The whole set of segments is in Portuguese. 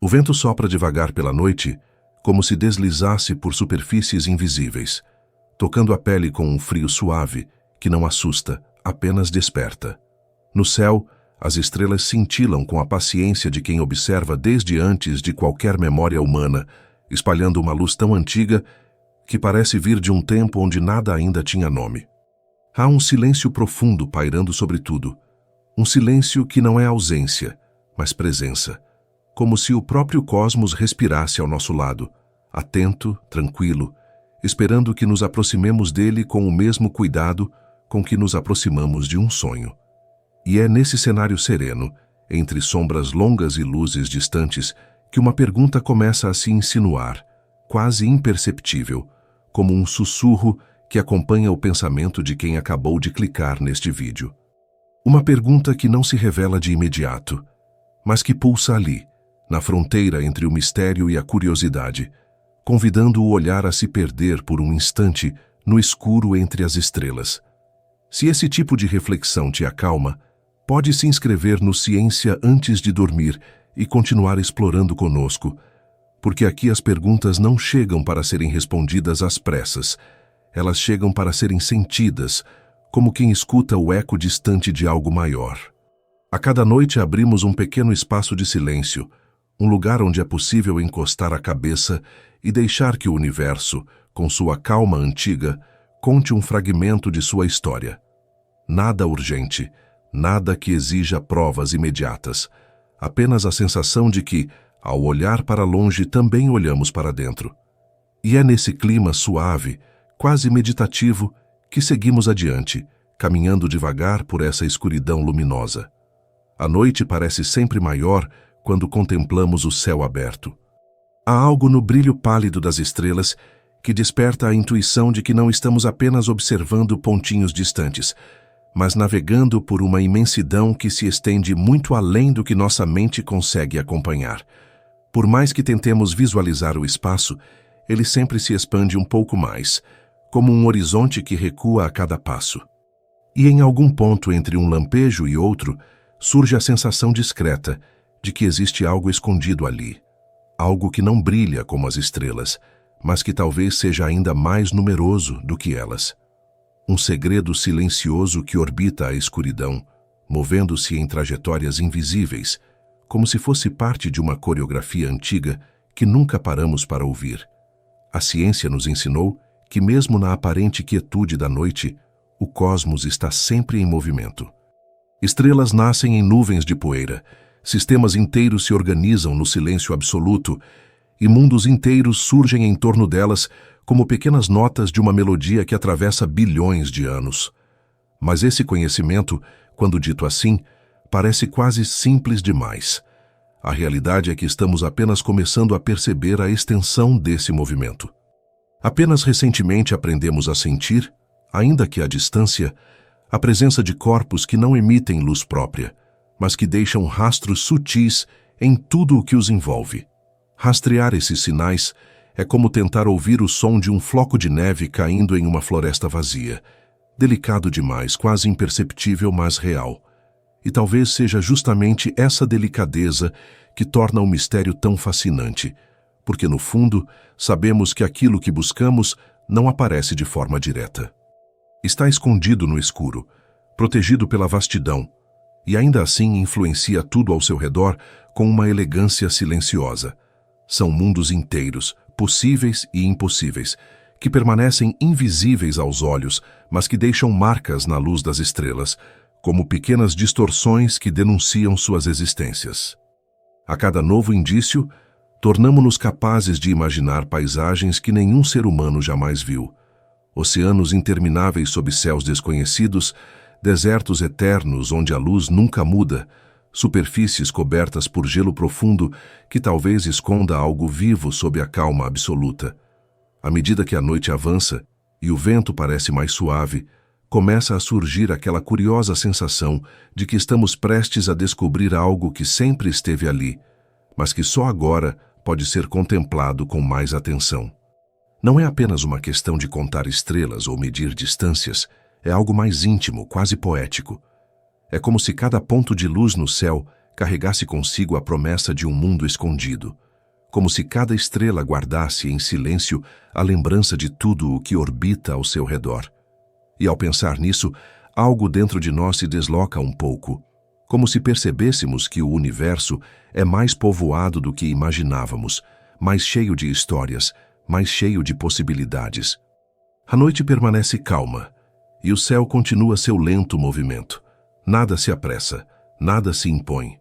O vento sopra devagar pela noite, como se deslizasse por superfícies invisíveis, tocando a pele com um frio suave que não assusta, apenas desperta. No céu, as estrelas cintilam com a paciência de quem observa desde antes de qualquer memória humana, espalhando uma luz tão antiga que parece vir de um tempo onde nada ainda tinha nome. Há um silêncio profundo pairando sobre tudo, um silêncio que não é ausência, mas presença, como se o próprio cosmos respirasse ao nosso lado, atento, tranquilo, esperando que nos aproximemos dele com o mesmo cuidado com que nos aproximamos de um sonho. E é nesse cenário sereno, entre sombras longas e luzes distantes, que uma pergunta começa a se insinuar, quase imperceptível, como um sussurro que acompanha o pensamento de quem acabou de clicar neste vídeo. Uma pergunta que não se revela de imediato, mas que pulsa ali, na fronteira entre o mistério e a curiosidade, convidando o olhar a se perder por um instante no escuro entre as estrelas. Se esse tipo de reflexão te acalma, pode se inscrever no Ciência antes de dormir e continuar explorando conosco, porque aqui as perguntas não chegam para serem respondidas às pressas, elas chegam para serem sentidas, como quem escuta o eco distante de algo maior. A cada noite abrimos um pequeno espaço de silêncio, um lugar onde é possível encostar a cabeça e deixar que o universo, com sua calma antiga, conte um fragmento de sua história. Nada urgente, nada que exija provas imediatas, apenas a sensação de que, ao olhar para longe, também olhamos para dentro. E é nesse clima suave, quase meditativo, que seguimos adiante, caminhando devagar por essa escuridão luminosa. A noite parece sempre maior quando contemplamos o céu aberto. Há algo no brilho pálido das estrelas que desperta a intuição de que não estamos apenas observando pontinhos distantes, mas navegando por uma imensidão que se estende muito além do que nossa mente consegue acompanhar. Por mais que tentemos visualizar o espaço, ele sempre se expande um pouco mais, como um horizonte que recua a cada passo. E em algum ponto entre um lampejo e outro, surge a sensação discreta de que existe algo escondido ali, algo que não brilha como as estrelas, mas que talvez seja ainda mais numeroso do que elas. Um segredo silencioso que orbita a escuridão, movendo-se em trajetórias invisíveis, como se fosse parte de uma coreografia antiga que nunca paramos para ouvir. A ciência nos ensinou que mesmo na aparente quietude da noite, o cosmos está sempre em movimento. Estrelas nascem em nuvens de poeira, sistemas inteiros se organizam no silêncio absoluto e mundos inteiros surgem em torno delas como pequenas notas de uma melodia que atravessa bilhões de anos. Mas esse conhecimento, quando dito assim, parece quase simples demais. A realidade é que estamos apenas começando a perceber a extensão desse movimento. Apenas recentemente aprendemos a sentir, ainda que à distância, a presença de corpos que não emitem luz própria, mas que deixam rastros sutis em tudo o que os envolve. Rastrear esses sinais é como tentar ouvir o som de um floco de neve caindo em uma floresta vazia, delicado demais, quase imperceptível, mas real. E talvez seja justamente essa delicadeza que torna o mistério tão fascinante, porque no fundo sabemos que aquilo que buscamos não aparece de forma direta. Está escondido no escuro, protegido pela vastidão, e ainda assim influencia tudo ao seu redor com uma elegância silenciosa. São mundos inteiros, possíveis e impossíveis, que permanecem invisíveis aos olhos, mas que deixam marcas na luz das estrelas, como pequenas distorções que denunciam suas existências. A cada novo indício, tornamo-nos capazes de imaginar paisagens que nenhum ser humano jamais viu. Oceanos intermináveis sob céus desconhecidos, desertos eternos onde a luz nunca muda, superfícies cobertas por gelo profundo que talvez esconda algo vivo sob a calma absoluta. À medida que a noite avança e o vento parece mais suave, começa a surgir aquela curiosa sensação de que estamos prestes a descobrir algo que sempre esteve ali, mas que só agora pode ser contemplado com mais atenção. Não é apenas uma questão de contar estrelas ou medir distâncias, é algo mais íntimo, quase poético. É como se cada ponto de luz no céu carregasse consigo a promessa de um mundo escondido, como se cada estrela guardasse em silêncio a lembrança de tudo o que orbita ao seu redor. E ao pensar nisso, algo dentro de nós se desloca um pouco, como se percebêssemos que o universo é mais povoado do que imaginávamos, mais cheio de histórias, mais cheio de possibilidades. A noite permanece calma, e o céu continua seu lento movimento. Nada se apressa, nada se impõe.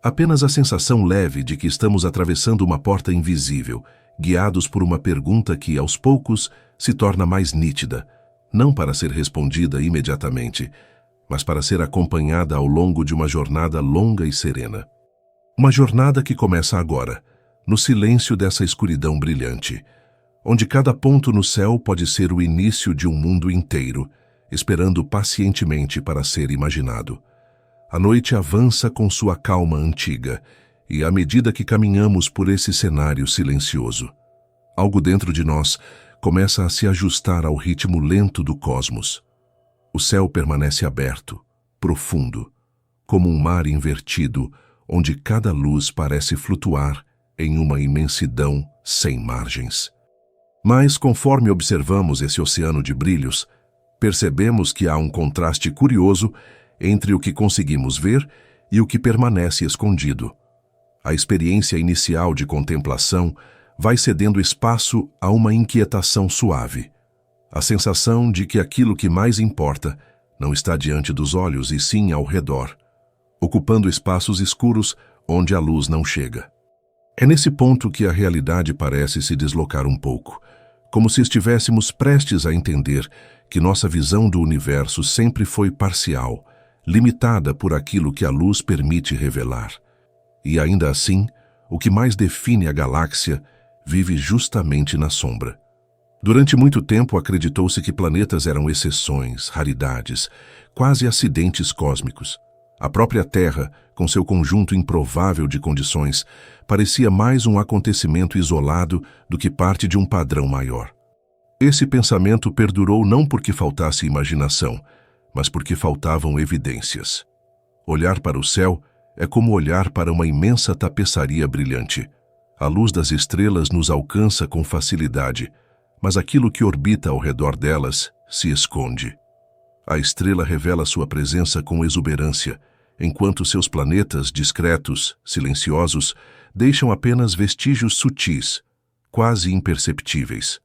Apenas a sensação leve de que estamos atravessando uma porta invisível, guiados por uma pergunta que, aos poucos, se torna mais nítida, não para ser respondida imediatamente, mas para ser acompanhada ao longo de uma jornada longa e serena. Uma jornada que começa agora, no silêncio dessa escuridão brilhante, onde cada ponto no céu pode ser o início de um mundo inteiro, esperando pacientemente para ser imaginado. A noite avança com sua calma antiga, e à medida que caminhamos por esse cenário silencioso, algo dentro de nós começa a se ajustar ao ritmo lento do cosmos. O céu permanece aberto, profundo, como um mar invertido, onde cada luz parece flutuar em uma imensidão sem margens. Mas, conforme observamos esse oceano de brilhos, percebemos que há um contraste curioso entre o que conseguimos ver e o que permanece escondido. A experiência inicial de contemplação vai cedendo espaço a uma inquietação suave, a sensação de que aquilo que mais importa não está diante dos olhos e sim ao redor, ocupando espaços escuros onde a luz não chega. É nesse ponto que a realidade parece se deslocar um pouco, como se estivéssemos prestes a entender que nossa visão do universo sempre foi parcial, limitada por aquilo que a luz permite revelar. E ainda assim, o que mais define a galáxia vive justamente na sombra. Durante muito tempo acreditou-se que planetas eram exceções, raridades, quase acidentes cósmicos. A própria Terra, com seu conjunto improvável de condições, parecia mais um acontecimento isolado do que parte de um padrão maior. Esse pensamento perdurou não porque faltasse imaginação, mas porque faltavam evidências. Olhar para o céu é como olhar para uma imensa tapeçaria brilhante. A luz das estrelas nos alcança com facilidade, mas aquilo que orbita ao redor delas se esconde. A estrela revela sua presença com exuberância, enquanto seus planetas, discretos, silenciosos, deixam apenas vestígios sutis, quase imperceptíveis.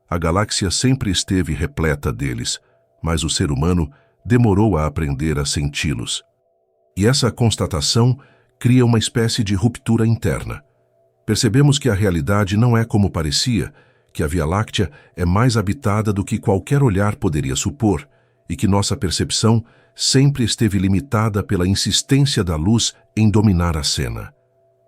A galáxia sempre esteve repleta deles, mas o ser humano demorou a aprender a senti-los. E essa constatação cria uma espécie de ruptura interna. Percebemos que a realidade não é como parecia, que a Via Láctea é mais habitada do que qualquer olhar poderia supor, e que nossa percepção sempre esteve limitada pela insistência da luz em dominar a cena.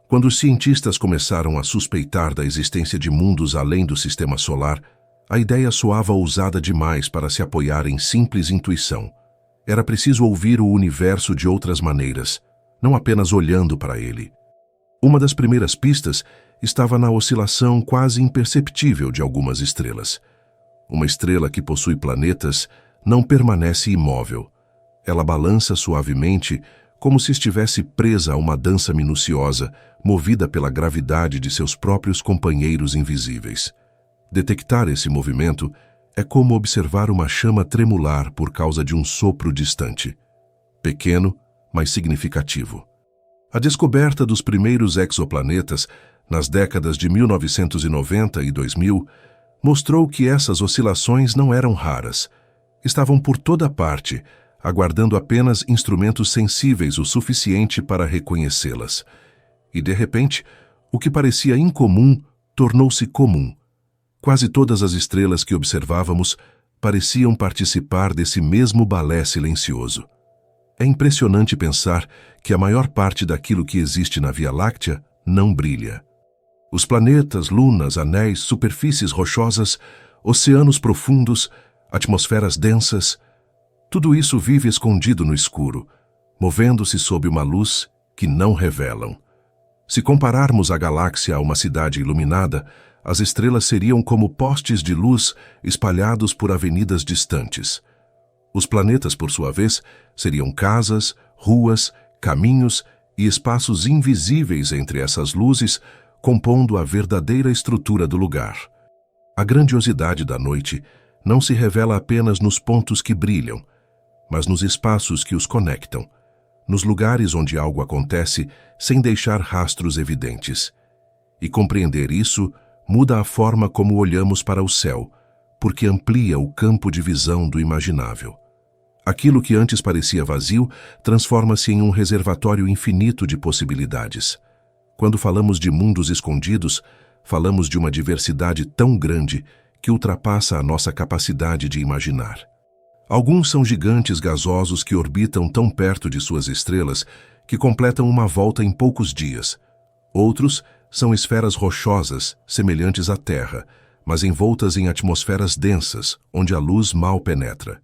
Quando os cientistas começaram a suspeitar da existência de mundos além do sistema solar, a ideia soava ousada demais para se apoiar em simples intuição. Era preciso ouvir o universo de outras maneiras, não apenas olhando para ele. Uma das primeiras pistas estava na oscilação quase imperceptível de algumas estrelas. Uma estrela que possui planetas não permanece imóvel. Ela balança suavemente, como se estivesse presa a uma dança minuciosa, movida pela gravidade de seus próprios companheiros invisíveis. Detectar esse movimento é como observar uma chama tremular por causa de um sopro distante. Pequeno, mas significativo. A descoberta dos primeiros exoplanetas, nas décadas de 1990 e 2000, mostrou que essas oscilações não eram raras. Estavam por toda parte, aguardando apenas instrumentos sensíveis o suficiente para reconhecê-las. E, de repente, o que parecia incomum tornou-se comum. Quase todas as estrelas que observávamos pareciam participar desse mesmo balé silencioso. É impressionante pensar que a maior parte daquilo que existe na Via Láctea não brilha. Os planetas, lunas, anéis, superfícies rochosas, oceanos profundos, atmosferas densas, tudo isso vive escondido no escuro, movendo-se sob uma luz que não revelam. Se compararmos a galáxia a uma cidade iluminada, as estrelas seriam como postes de luz espalhados por avenidas distantes. Os planetas, por sua vez, seriam casas, ruas, caminhos e espaços invisíveis entre essas luzes, compondo a verdadeira estrutura do lugar. A grandiosidade da noite não se revela apenas nos pontos que brilham, mas nos espaços que os conectam, nos lugares onde algo acontece sem deixar rastros evidentes. E compreender isso muda a forma como olhamos para o céu, porque amplia o campo de visão do imaginável. Aquilo que antes parecia vazio transforma-se em um reservatório infinito de possibilidades. Quando falamos de mundos escondidos, falamos de uma diversidade tão grande que ultrapassa a nossa capacidade de imaginar. Alguns são gigantes gasosos que orbitam tão perto de suas estrelas que completam uma volta em poucos dias. Outros são esferas rochosas, semelhantes à Terra, mas envoltas em atmosferas densas, onde a luz mal penetra.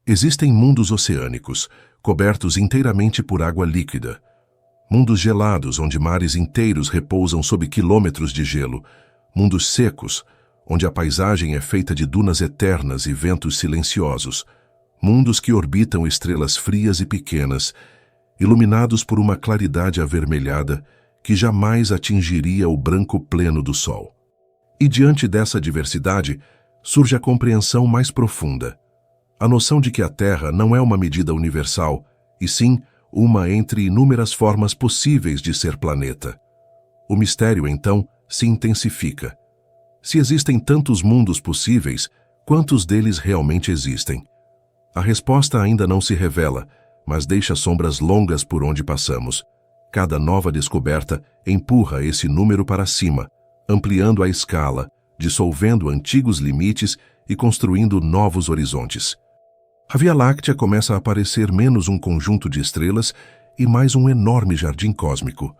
Existem mundos oceânicos, cobertos inteiramente por água líquida. Mundos gelados, onde mares inteiros repousam sob quilômetros de gelo. Mundos secos, onde a paisagem é feita de dunas eternas e ventos silenciosos. Mundos que orbitam estrelas frias e pequenas, iluminados por uma claridade avermelhada que jamais atingiria o branco pleno do Sol. E diante dessa diversidade, surge a compreensão mais profunda. A noção de que a Terra não é uma medida universal, e sim uma entre inúmeras formas possíveis de ser planeta. O mistério, então, se intensifica. Se existem tantos mundos possíveis, quantos deles realmente existem? A resposta ainda não se revela, mas deixa sombras longas por onde passamos. Cada nova descoberta empurra esse número para cima, ampliando a escala, dissolvendo antigos limites e construindo novos horizontes. A Via Láctea começa a parecer menos um conjunto de estrelas e mais um enorme jardim cósmico,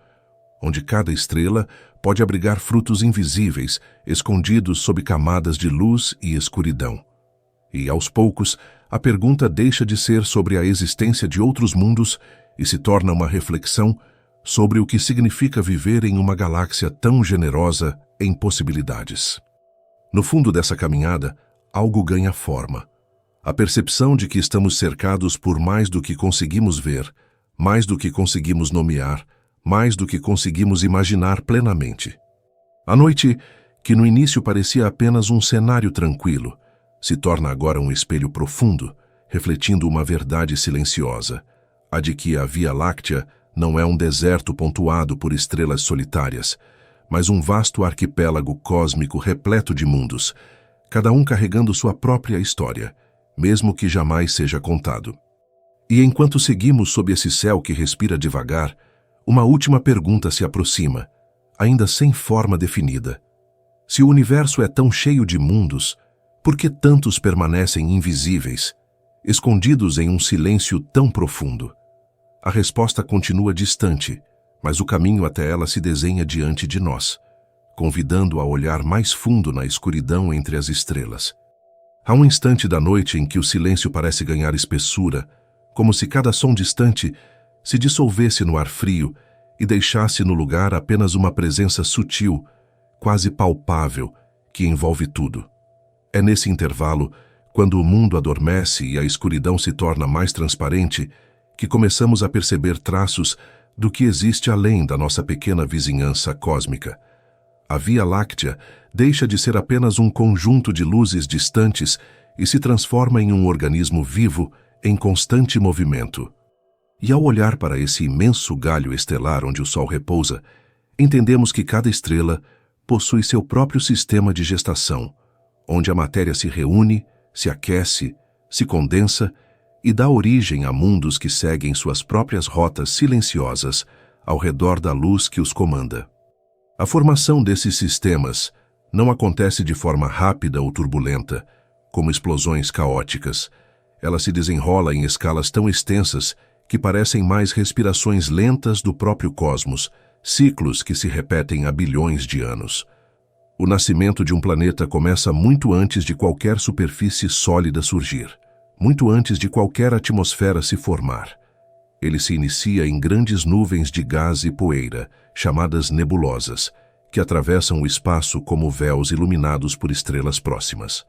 onde cada estrela pode abrigar frutos invisíveis, escondidos sob camadas de luz e escuridão. E, aos poucos, a pergunta deixa de ser sobre a existência de outros mundos e se torna uma reflexão sobre o que significa viver em uma galáxia tão generosa em possibilidades. No fundo dessa caminhada, algo ganha forma. A percepção de que estamos cercados por mais do que conseguimos ver, mais do que conseguimos nomear, mais do que conseguimos imaginar plenamente. A noite, que no início parecia apenas um cenário tranquilo, se torna agora um espelho profundo, refletindo uma verdade silenciosa, a de que a Via Láctea não é um deserto pontuado por estrelas solitárias, mas um vasto arquipélago cósmico repleto de mundos, cada um carregando sua própria história, mesmo que jamais seja contado. E enquanto seguimos sob esse céu que respira devagar, uma última pergunta se aproxima, ainda sem forma definida. Se o universo é tão cheio de mundos, por que tantos permanecem invisíveis, escondidos em um silêncio tão profundo? A resposta continua distante, mas o caminho até ela se desenha diante de nós, convidando a olhar mais fundo na escuridão entre as estrelas. Há um instante da noite em que o silêncio parece ganhar espessura, como se cada som distante se dissolvesse no ar frio e deixasse no lugar apenas uma presença sutil, quase palpável, que envolve tudo. É nesse intervalo, quando o mundo adormece e a escuridão se torna mais transparente, que começamos a perceber traços do que existe além da nossa pequena vizinhança cósmica. A Via Láctea deixa de ser apenas um conjunto de luzes distantes e se transforma em um organismo vivo em constante movimento. E ao olhar para esse imenso galho estelar onde o Sol repousa, entendemos que cada estrela possui seu próprio sistema de gestação, onde a matéria se reúne, se aquece, se condensa e dá origem a mundos que seguem suas próprias rotas silenciosas ao redor da luz que os comanda. A formação desses sistemas não acontece de forma rápida ou turbulenta, como explosões caóticas. Ela se desenrola em escalas tão extensas que parecem mais respirações lentas do próprio cosmos, ciclos que se repetem há bilhões de anos. O nascimento de um planeta começa muito antes de qualquer superfície sólida surgir, muito antes de qualquer atmosfera se formar. Ele se inicia em grandes nuvens de gás e poeira, chamadas nebulosas, que atravessam o espaço como véus iluminados por estrelas próximas.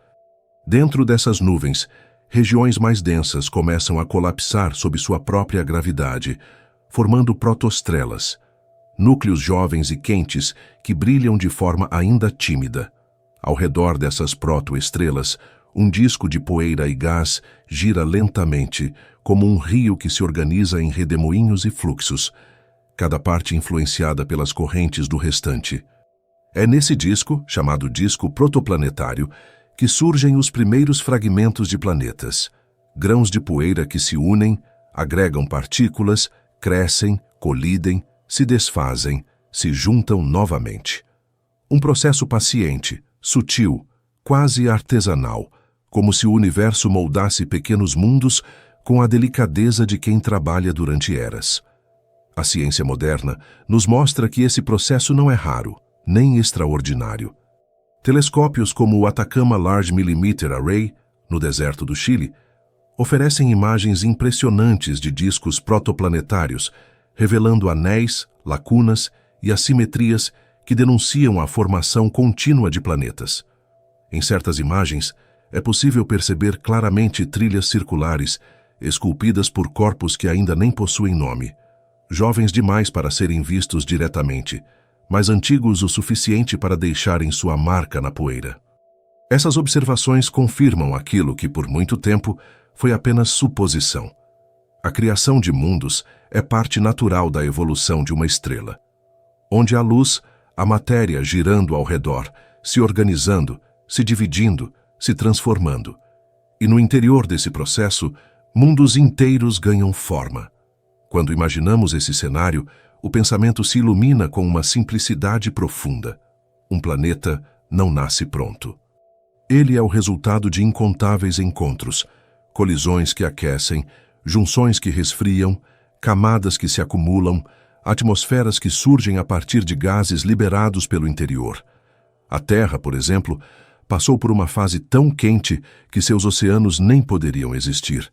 Dentro dessas nuvens, regiões mais densas começam a colapsar sob sua própria gravidade, formando protostrelas, núcleos jovens e quentes que brilham de forma ainda tímida. Ao redor dessas protoestrelas, um disco de poeira e gás gira lentamente, como um rio que se organiza em redemoinhos e fluxos, cada parte influenciada pelas correntes do restante. É nesse disco, chamado disco protoplanetário, que surgem os primeiros fragmentos de planetas, grãos de poeira que se unem, agregam partículas, crescem, colidem, se desfazem, se juntam novamente. Um processo paciente, sutil, quase artesanal, como se o universo moldasse pequenos mundos com a delicadeza de quem trabalha durante eras. A ciência moderna nos mostra que esse processo não é raro, nem extraordinário. Telescópios como o Atacama Large Millimeter Array, no deserto do Chile, oferecem imagens impressionantes de discos protoplanetários, revelando anéis, lacunas e assimetrias que denunciam a formação contínua de planetas. Em certas imagens, é possível perceber claramente trilhas circulares, esculpidas por corpos que ainda nem possuem nome, jovens demais para serem vistos diretamente, mas antigos o suficiente para deixarem sua marca na poeira. Essas observações confirmam aquilo que, por muito tempo, foi apenas suposição. A criação de mundos é parte natural da evolução de uma estrela. Onde há luz, a matéria girando ao redor, se organizando, se dividindo, se transformando. E no interior desse processo, mundos inteiros ganham forma. Quando imaginamos esse cenário, o pensamento se ilumina com uma simplicidade profunda. Um planeta não nasce pronto. Ele é o resultado de incontáveis encontros, colisões que aquecem, junções que resfriam, camadas que se acumulam, atmosferas que surgem a partir de gases liberados pelo interior. A Terra, por exemplo, passou por uma fase tão quente que seus oceanos nem poderiam existir.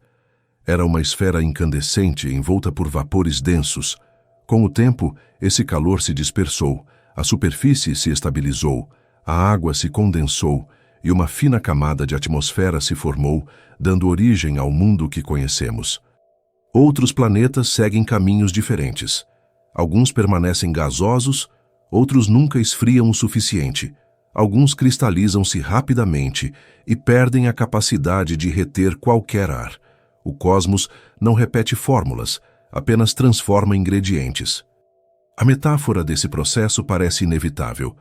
Era uma esfera incandescente envolta por vapores densos. Com o tempo, esse calor se dispersou, a superfície se estabilizou, a água se condensou e uma fina camada de atmosfera se formou, dando origem ao mundo que conhecemos. Outros planetas seguem caminhos diferentes. Alguns permanecem gasosos, outros nunca esfriam o suficiente. Alguns cristalizam-se rapidamente e perdem a capacidade de reter qualquer ar. O cosmos não repete fórmulas, apenas transforma ingredientes. A metáfora desse processo parece inevitável.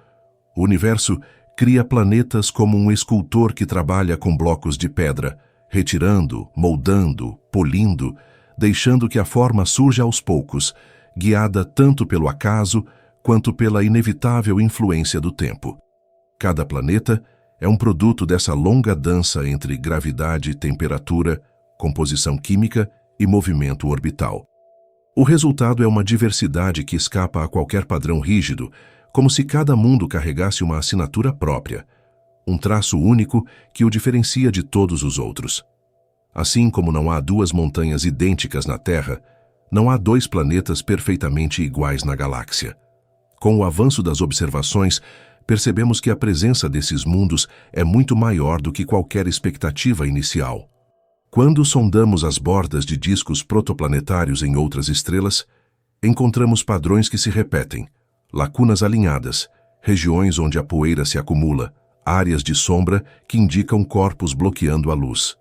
O universo cria planetas como um escultor que trabalha com blocos de pedra, retirando, moldando, polindo, deixando que a forma surja aos poucos, guiada tanto pelo acaso quanto pela inevitável influência do tempo. Cada planeta é um produto dessa longa dança entre gravidade, temperatura, composição química e movimento orbital. O resultado é uma diversidade que escapa a qualquer padrão rígido, como se cada mundo carregasse uma assinatura própria, um traço único que o diferencia de todos os outros. Assim como não há duas montanhas idênticas na Terra, não há dois planetas perfeitamente iguais na galáxia. Com o avanço das observações, percebemos que a presença desses mundos é muito maior do que qualquer expectativa inicial. Quando sondamos as bordas de discos protoplanetários em outras estrelas, encontramos padrões que se repetem, lacunas alinhadas, regiões onde a poeira se acumula, áreas de sombra que indicam corpos bloqueando a luz.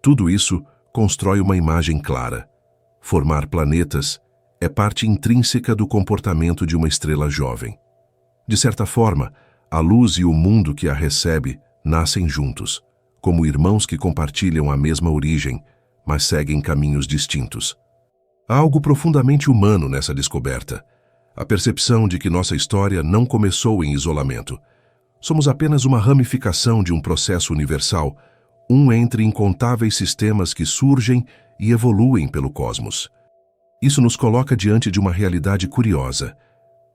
Tudo isso constrói uma imagem clara. Formar planetas é parte intrínseca do comportamento de uma estrela jovem. De certa forma, a luz e o mundo que a recebe nascem juntos, como irmãos que compartilham a mesma origem, mas seguem caminhos distintos. Há algo profundamente humano nessa descoberta, a percepção de que nossa história não começou em isolamento. Somos apenas uma ramificação de um processo universal, um entre incontáveis sistemas que surgem e evoluem pelo cosmos. Isso nos coloca diante de uma realidade curiosa.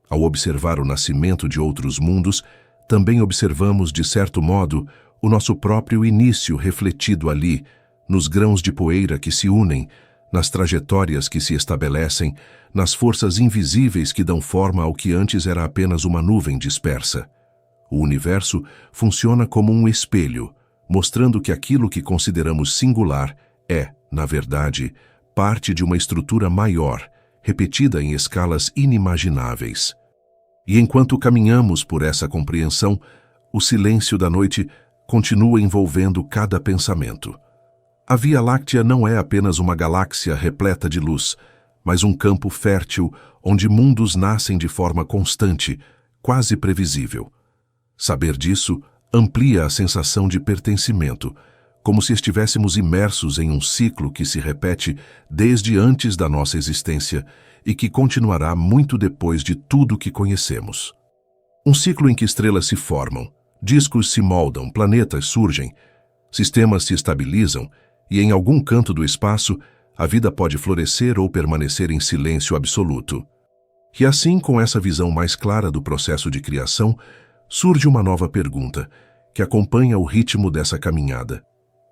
Ao observar o nascimento de outros mundos, também observamos, de certo modo, o nosso próprio início refletido ali, nos grãos de poeira que se unem, nas trajetórias que se estabelecem, nas forças invisíveis que dão forma ao que antes era apenas uma nuvem dispersa. O universo funciona como um espelho, mostrando que aquilo que consideramos singular é, na verdade, parte de uma estrutura maior, repetida em escalas inimagináveis. E enquanto caminhamos por essa compreensão, o silêncio da noite continua envolvendo cada pensamento. A Via Láctea não é apenas uma galáxia repleta de luz, mas um campo fértil onde mundos nascem de forma constante, quase previsível. Saber disso amplia a sensação de pertencimento, como se estivéssemos imersos em um ciclo que se repete desde antes da nossa existência e que continuará muito depois de tudo que conhecemos. Um ciclo em que estrelas se formam, discos se moldam, planetas surgem, sistemas se estabilizam e em algum canto do espaço a vida pode florescer ou permanecer em silêncio absoluto. E assim, com essa visão mais clara do processo de criação, surge uma nova pergunta, que acompanha o ritmo dessa caminhada.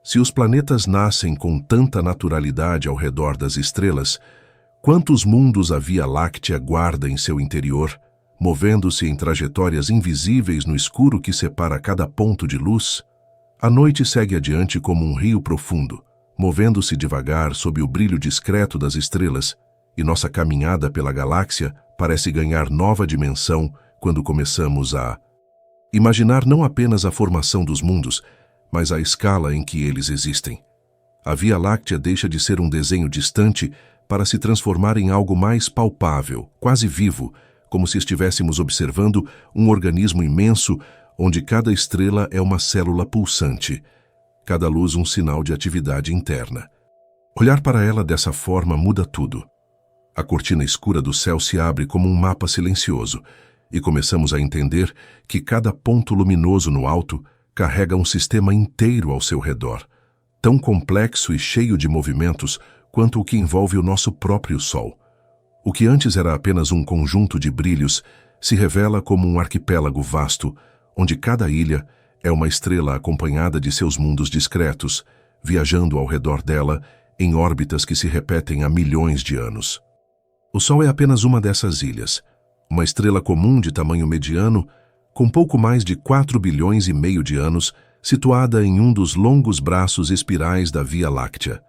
Se os planetas nascem com tanta naturalidade ao redor das estrelas, quantos mundos a Via Láctea guarda em seu interior, movendo-se em trajetórias invisíveis no escuro que separa cada ponto de luz? A noite segue adiante como um rio profundo, movendo-se devagar sob o brilho discreto das estrelas, e nossa caminhada pela galáxia parece ganhar nova dimensão quando começamos a imaginar não apenas a formação dos mundos, mas a escala em que eles existem. A Via Láctea deixa de ser um desenho distante para se transformar em algo mais palpável, quase vivo, como se estivéssemos observando um organismo imenso onde cada estrela é uma célula pulsante, cada luz um sinal de atividade interna. Olhar para ela dessa forma muda tudo. A cortina escura do céu se abre como um mapa silencioso e começamos a entender que cada ponto luminoso no alto carrega um sistema inteiro ao seu redor, tão complexo e cheio de movimentos quanto o que envolve o nosso próprio Sol. O que antes era apenas um conjunto de brilhos se revela como um arquipélago vasto, onde cada ilha é uma estrela acompanhada de seus mundos discretos, viajando ao redor dela em órbitas que se repetem há milhões de anos. O Sol é apenas uma dessas ilhas, uma estrela comum de tamanho mediano, com pouco mais de 4 bilhões e meio de anos, situada em um dos longos braços espirais da Via Láctea,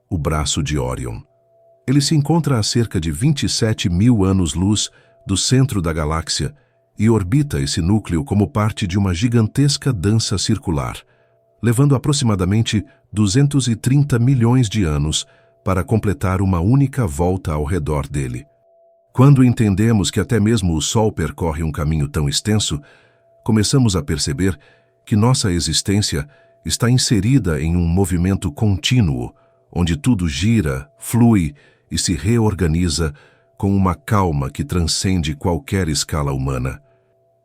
o braço de Órion. Ele se encontra a cerca de 27 mil anos-luz do centro da galáxia e orbita esse núcleo como parte de uma gigantesca dança circular, levando aproximadamente 230 milhões de anos para completar uma única volta ao redor dele. Quando entendemos que até mesmo o Sol percorre um caminho tão extenso, começamos a perceber que nossa existência está inserida em um movimento contínuo, onde tudo gira, flui e se reorganiza com uma calma que transcende qualquer escala humana.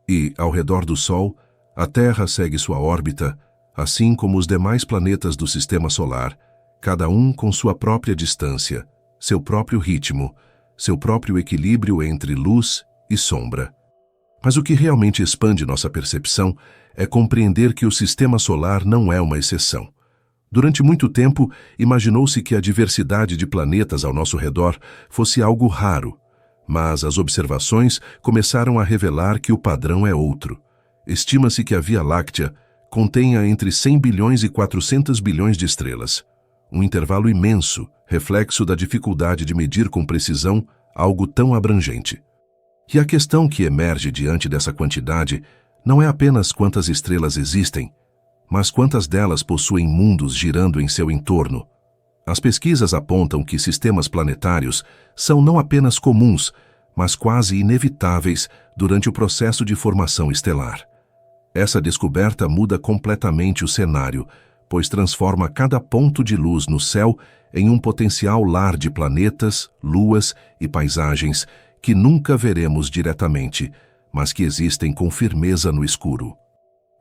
E, ao redor do Sol, a Terra segue sua órbita, assim como os demais planetas do Sistema Solar, cada um com sua própria distância, seu próprio ritmo, seu próprio equilíbrio entre luz e sombra. Mas o que realmente expande nossa percepção é compreender que o Sistema Solar não é uma exceção. Durante muito tempo, imaginou-se que a diversidade de planetas ao nosso redor fosse algo raro, mas as observações começaram a revelar que o padrão é outro. Estima-se que a Via Láctea contenha entre 100 bilhões e 400 bilhões de estrelas, um intervalo imenso, reflexo da dificuldade de medir com precisão algo tão abrangente. E a questão que emerge diante dessa quantidade não é apenas quantas estrelas existem, mas quantas delas possuem mundos girando em seu entorno. As pesquisas apontam que sistemas planetários são não apenas comuns, mas quase inevitáveis durante o processo de formação estelar. Essa descoberta muda completamente o cenário, pois transforma cada ponto de luz no céu em um potencial lar de planetas, luas e paisagens que nunca veremos diretamente, mas que existem com firmeza no escuro.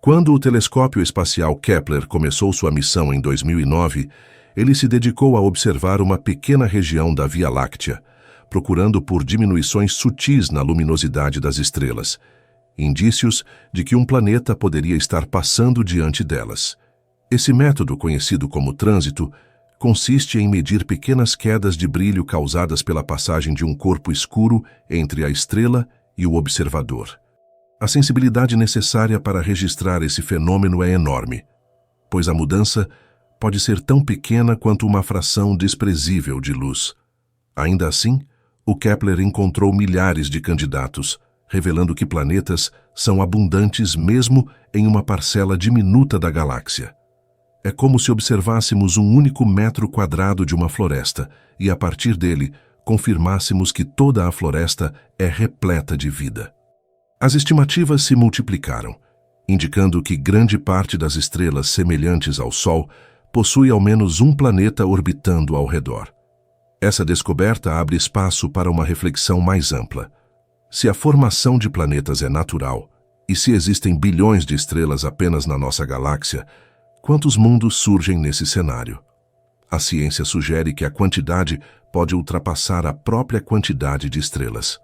Quando o telescópio espacial Kepler começou sua missão em 2009, ele se dedicou a observar uma pequena região da Via Láctea, procurando por diminuições sutis na luminosidade das estrelas, indícios de que um planeta poderia estar passando diante delas. Esse método, conhecido como trânsito, consiste em medir pequenas quedas de brilho causadas pela passagem de um corpo escuro entre a estrela e o observador. A sensibilidade necessária para registrar esse fenômeno é enorme, pois a mudança pode ser tão pequena quanto uma fração desprezível de luz. Ainda assim, o Kepler encontrou milhares de candidatos, revelando que planetas são abundantes mesmo em uma parcela diminuta da galáxia. É como se observássemos um único metro quadrado de uma floresta e, a partir dele, confirmássemos que toda a floresta é repleta de vida. As estimativas se multiplicaram, indicando que grande parte das estrelas semelhantes ao Sol possui ao menos um planeta orbitando ao redor. Essa descoberta abre espaço para uma reflexão mais ampla. Se a formação de planetas é natural, e se existem bilhões de estrelas apenas na nossa galáxia, quantos mundos surgem nesse cenário? A ciência sugere que a quantidade pode ultrapassar a própria quantidade de estrelas.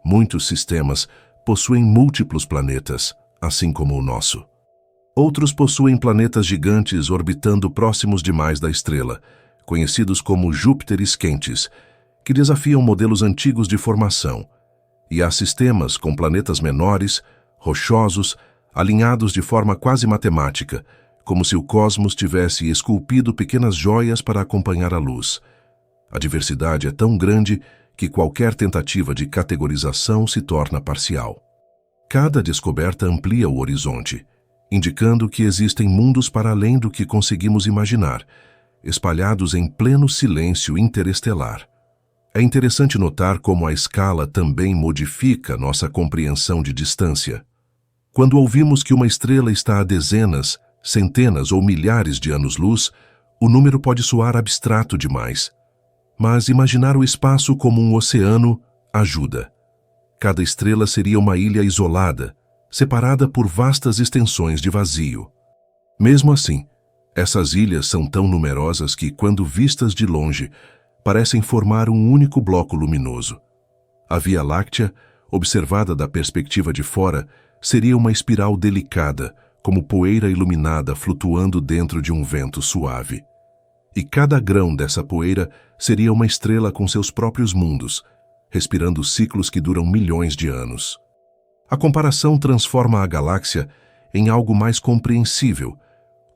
Muitos sistemas possuem múltiplos planetas, assim como o nosso. Outros possuem planetas gigantes orbitando próximos demais da estrela, conhecidos como Júpiteres quentes, que desafiam modelos antigos de formação. E há sistemas com planetas menores, rochosos, alinhados de forma quase matemática, como se o cosmos tivesse esculpido pequenas joias para acompanhar a luz. A diversidade é tão grande que qualquer tentativa de categorização se torna parcial. Cada descoberta amplia o horizonte, indicando que existem mundos para além do que conseguimos imaginar, espalhados em pleno silêncio interestelar. É interessante notar como a escala também modifica nossa compreensão de distância. Quando ouvimos que uma estrela está a dezenas, centenas ou milhares de anos-luz, o número pode soar abstrato demais. Mas imaginar o espaço como um oceano ajuda. Cada estrela seria uma ilha isolada, separada por vastas extensões de vazio. Mesmo assim, essas ilhas são tão numerosas que, quando vistas de longe, parecem formar um único bloco luminoso. A Via Láctea, observada da perspectiva de fora, seria uma espiral delicada, como poeira iluminada flutuando dentro de um vento suave. E cada grão dessa poeira seria uma estrela com seus próprios mundos, respirando ciclos que duram milhões de anos. A comparação transforma a galáxia em algo mais compreensível,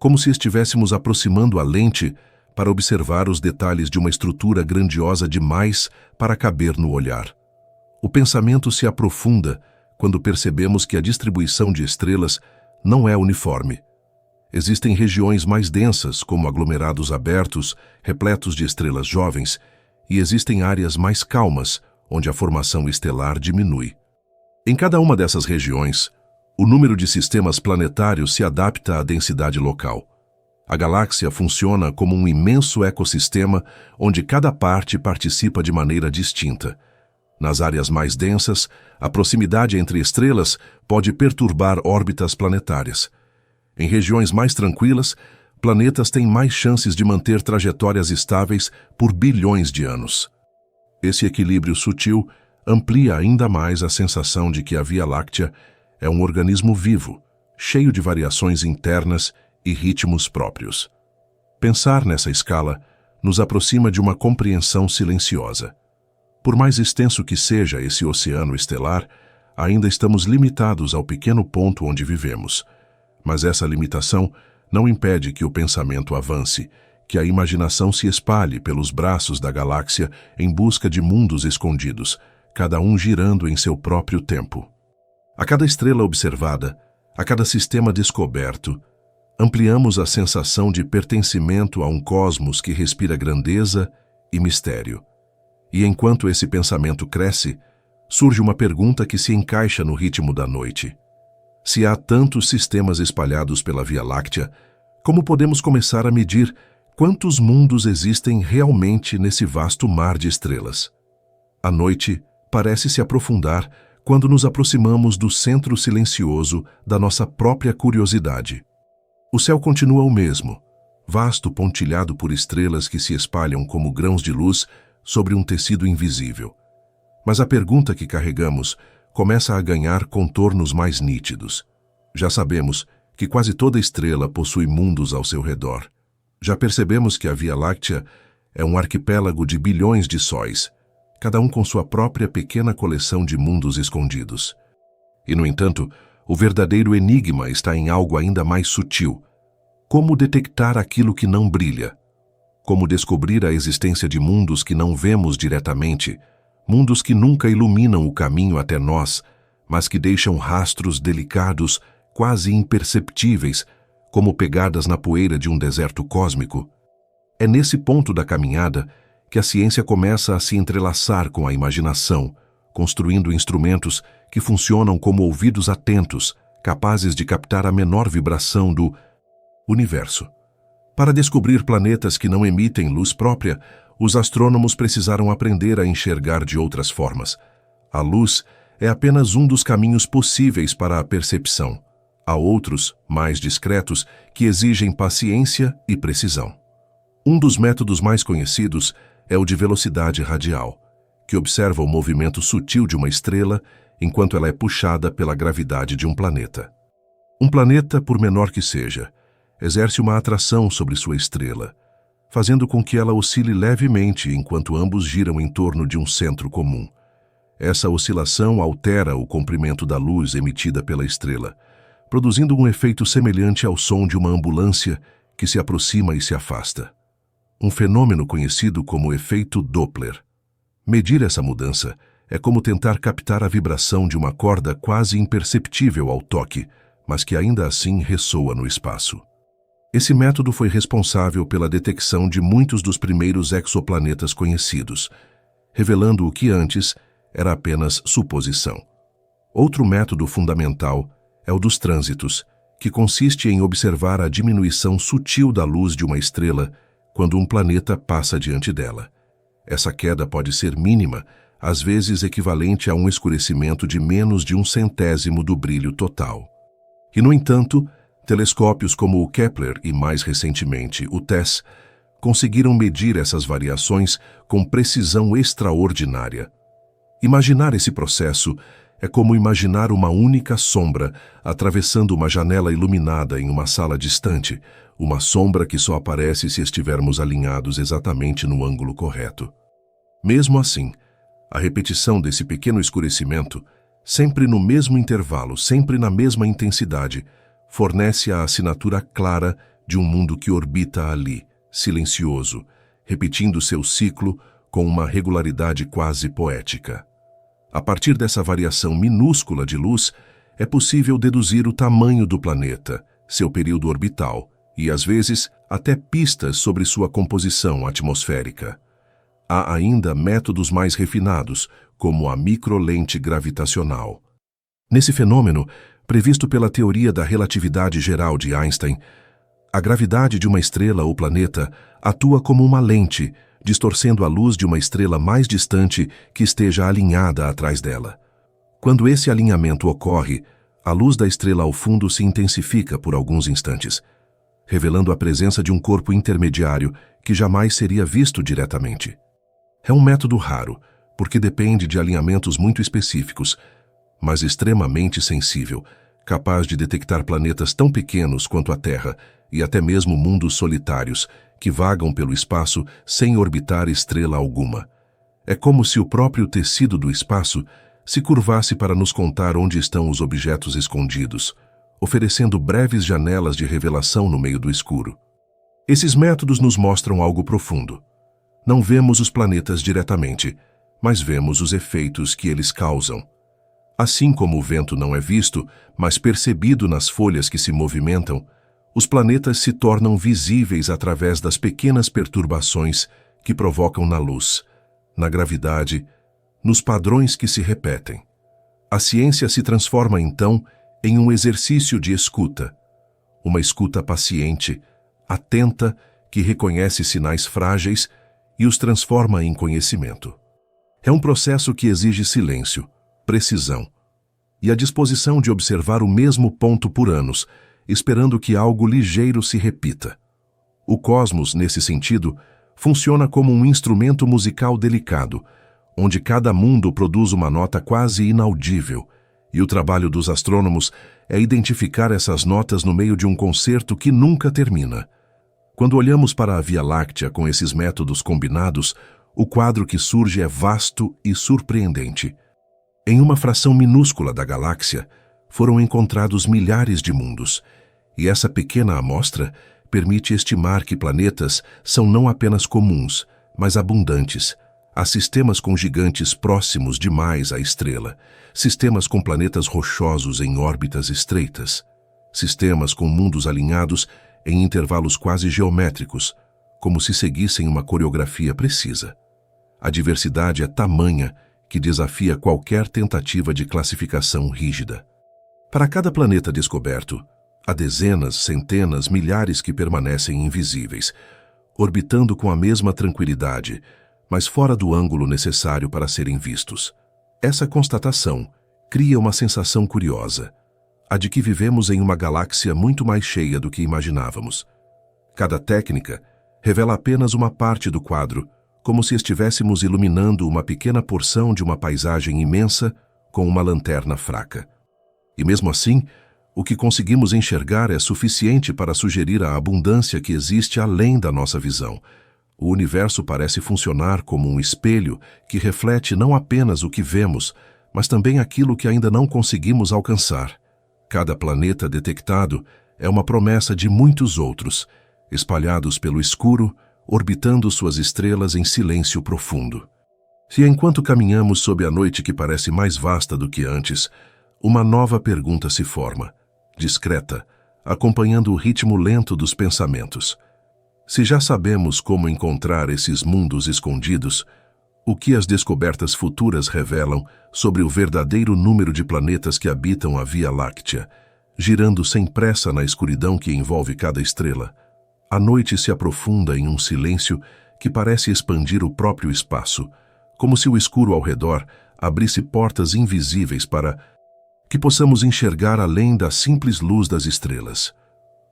como se estivéssemos aproximando a lente para observar os detalhes de uma estrutura grandiosa demais para caber no olhar. O pensamento se aprofunda quando percebemos que a distribuição de estrelas não é uniforme. Existem regiões mais densas, como aglomerados abertos, repletos de estrelas jovens, e existem áreas mais calmas, onde a formação estelar diminui. Em cada uma dessas regiões, o número de sistemas planetários se adapta à densidade local. A galáxia funciona como um imenso ecossistema onde cada parte participa de maneira distinta. Nas áreas mais densas, a proximidade entre estrelas pode perturbar órbitas planetárias. Em regiões mais tranquilas, planetas têm mais chances de manter trajetórias estáveis por bilhões de anos. Esse equilíbrio sutil amplia ainda mais a sensação de que a Via Láctea é um organismo vivo, cheio de variações internas e ritmos próprios. Pensar nessa escala nos aproxima de uma compreensão silenciosa. Por mais extenso que seja esse oceano estelar, ainda estamos limitados ao pequeno ponto onde vivemos. Mas essa limitação não impede que o pensamento avance, que a imaginação se espalhe pelos braços da galáxia em busca de mundos escondidos, cada um girando em seu próprio tempo. A cada estrela observada, a cada sistema descoberto, ampliamos a sensação de pertencimento a um cosmos que respira grandeza e mistério. E enquanto esse pensamento cresce, surge uma pergunta que se encaixa no ritmo da noite. Se há tantos sistemas espalhados pela Via Láctea, como podemos começar a medir quantos mundos existem realmente nesse vasto mar de estrelas? A noite parece se aprofundar quando nos aproximamos do centro silencioso da nossa própria curiosidade. O céu continua o mesmo, vasto pontilhado por estrelas que se espalham como grãos de luz sobre um tecido invisível. Mas a pergunta que carregamos começa a ganhar contornos mais nítidos. Já sabemos que quase toda estrela possui mundos ao seu redor. Já percebemos que a Via Láctea é um arquipélago de bilhões de sóis, cada um com sua própria pequena coleção de mundos escondidos. E, no entanto, o verdadeiro enigma está em algo ainda mais sutil. Como detectar aquilo que não brilha? Como descobrir a existência de mundos que não vemos diretamente, mundos que nunca iluminam o caminho até nós, mas que deixam rastros delicados, quase imperceptíveis, como pegadas na poeira de um deserto cósmico. É nesse ponto da caminhada que a ciência começa a se entrelaçar com a imaginação, construindo instrumentos que funcionam como ouvidos atentos, capazes de captar a menor vibração do universo. Para descobrir planetas que não emitem luz própria, os astrônomos precisaram aprender a enxergar de outras formas. A luz é apenas um dos caminhos possíveis para a percepção. Há outros, mais discretos, que exigem paciência e precisão. Um dos métodos mais conhecidos é o de velocidade radial, que observa o movimento sutil de uma estrela enquanto ela é puxada pela gravidade de um planeta. Um planeta, por menor que seja, exerce uma atração sobre sua estrela, fazendo com que ela oscile levemente enquanto ambos giram em torno de um centro comum. Essa oscilação altera o comprimento da luz emitida pela estrela, produzindo um efeito semelhante ao som de uma ambulância que se aproxima e se afasta. Um fenômeno conhecido como efeito Doppler. Medir essa mudança é como tentar captar a vibração de uma corda quase imperceptível ao toque, mas que ainda assim ressoa no espaço. Esse método foi responsável pela detecção de muitos dos primeiros exoplanetas conhecidos, revelando o que antes era apenas suposição. Outro método fundamental é o dos trânsitos, que consiste em observar a diminuição sutil da luz de uma estrela quando um planeta passa diante dela. Essa queda pode ser mínima, às vezes equivalente a um escurecimento de menos de 1/100º do brilho total. E, no entanto, telescópios como o Kepler e, mais recentemente, o TESS, conseguiram medir essas variações com precisão extraordinária. Imaginar esse processo é como imaginar uma única sombra atravessando uma janela iluminada em uma sala distante, uma sombra que só aparece se estivermos alinhados exatamente no ângulo correto. Mesmo assim, a repetição desse pequeno escurecimento, sempre no mesmo intervalo, sempre na mesma intensidade, fornece a assinatura clara de um mundo que orbita ali, silencioso, repetindo seu ciclo com uma regularidade quase poética. A partir dessa variação minúscula de luz, é possível deduzir o tamanho do planeta, seu período orbital e, às vezes, até pistas sobre sua composição atmosférica. Há ainda métodos mais refinados, como a microlente gravitacional. Nesse fenômeno, previsto pela teoria da relatividade geral de Einstein, a gravidade de uma estrela ou planeta atua como uma lente, distorcendo a luz de uma estrela mais distante que esteja alinhada atrás dela. Quando esse alinhamento ocorre, a luz da estrela ao fundo se intensifica por alguns instantes, revelando a presença de um corpo intermediário que jamais seria visto diretamente. É um método raro, porque depende de alinhamentos muito específicos, mas extremamente sensível, capaz de detectar planetas tão pequenos quanto a Terra e até mesmo mundos solitários que vagam pelo espaço sem orbitar estrela alguma. É como se o próprio tecido do espaço se curvasse para nos contar onde estão os objetos escondidos, oferecendo breves janelas de revelação no meio do escuro. Esses métodos nos mostram algo profundo. Não vemos os planetas diretamente, mas vemos os efeitos que eles causam. Assim como o vento não é visto, mas percebido nas folhas que se movimentam, os planetas se tornam visíveis através das pequenas perturbações que provocam na luz, na gravidade, nos padrões que se repetem. A ciência se transforma, então, em um exercício de escuta, uma escuta paciente, atenta, que reconhece sinais frágeis e os transforma em conhecimento. É um processo que exige silêncio, precisão e a disposição de observar o mesmo ponto por anos, esperando que algo ligeiro se repita. O cosmos, nesse sentido, funciona como um instrumento musical delicado, onde cada mundo produz uma nota quase inaudível, e o trabalho dos astrônomos é identificar essas notas no meio de um concerto que nunca termina. Quando olhamos para a Via Láctea com esses métodos combinados, o quadro que surge é vasto e surpreendente. Em uma fração minúscula da galáxia, foram encontrados milhares de mundos, e essa pequena amostra permite estimar que planetas são não apenas comuns, mas abundantes, Há sistemas com gigantes próximos demais à estrela, sistemas com planetas rochosos em órbitas estreitas, sistemas com mundos alinhados em intervalos quase geométricos, como se seguissem uma coreografia precisa. A diversidade é tamanha que desafia qualquer tentativa de classificação rígida. Para cada planeta descoberto, há dezenas, centenas, milhares que permanecem invisíveis, orbitando com a mesma tranquilidade, mas fora do ângulo necessário para serem vistos. Essa constatação cria uma sensação curiosa, a de que vivemos em uma galáxia muito mais cheia do que imaginávamos. Cada técnica revela apenas uma parte do quadro, como se estivéssemos iluminando uma pequena porção de uma paisagem imensa com uma lanterna fraca. E mesmo assim, o que conseguimos enxergar é suficiente para sugerir a abundância que existe além da nossa visão. O universo parece funcionar como um espelho que reflete não apenas o que vemos, mas também aquilo que ainda não conseguimos alcançar. Cada planeta detectado é uma promessa de muitos outros, espalhados pelo escuro, orbitando suas estrelas em silêncio profundo. Se enquanto caminhamos sob a noite que parece mais vasta do que antes, uma nova pergunta se forma, discreta, acompanhando o ritmo lento dos pensamentos. Se já sabemos como encontrar esses mundos escondidos, o que as descobertas futuras revelam sobre o verdadeiro número de planetas que habitam a Via Láctea, girando sem pressa na escuridão que envolve cada estrela? A noite se aprofunda em um silêncio que parece expandir o próprio espaço, como se o escuro ao redor abrisse portas invisíveis para que possamos enxergar além da simples luz das estrelas.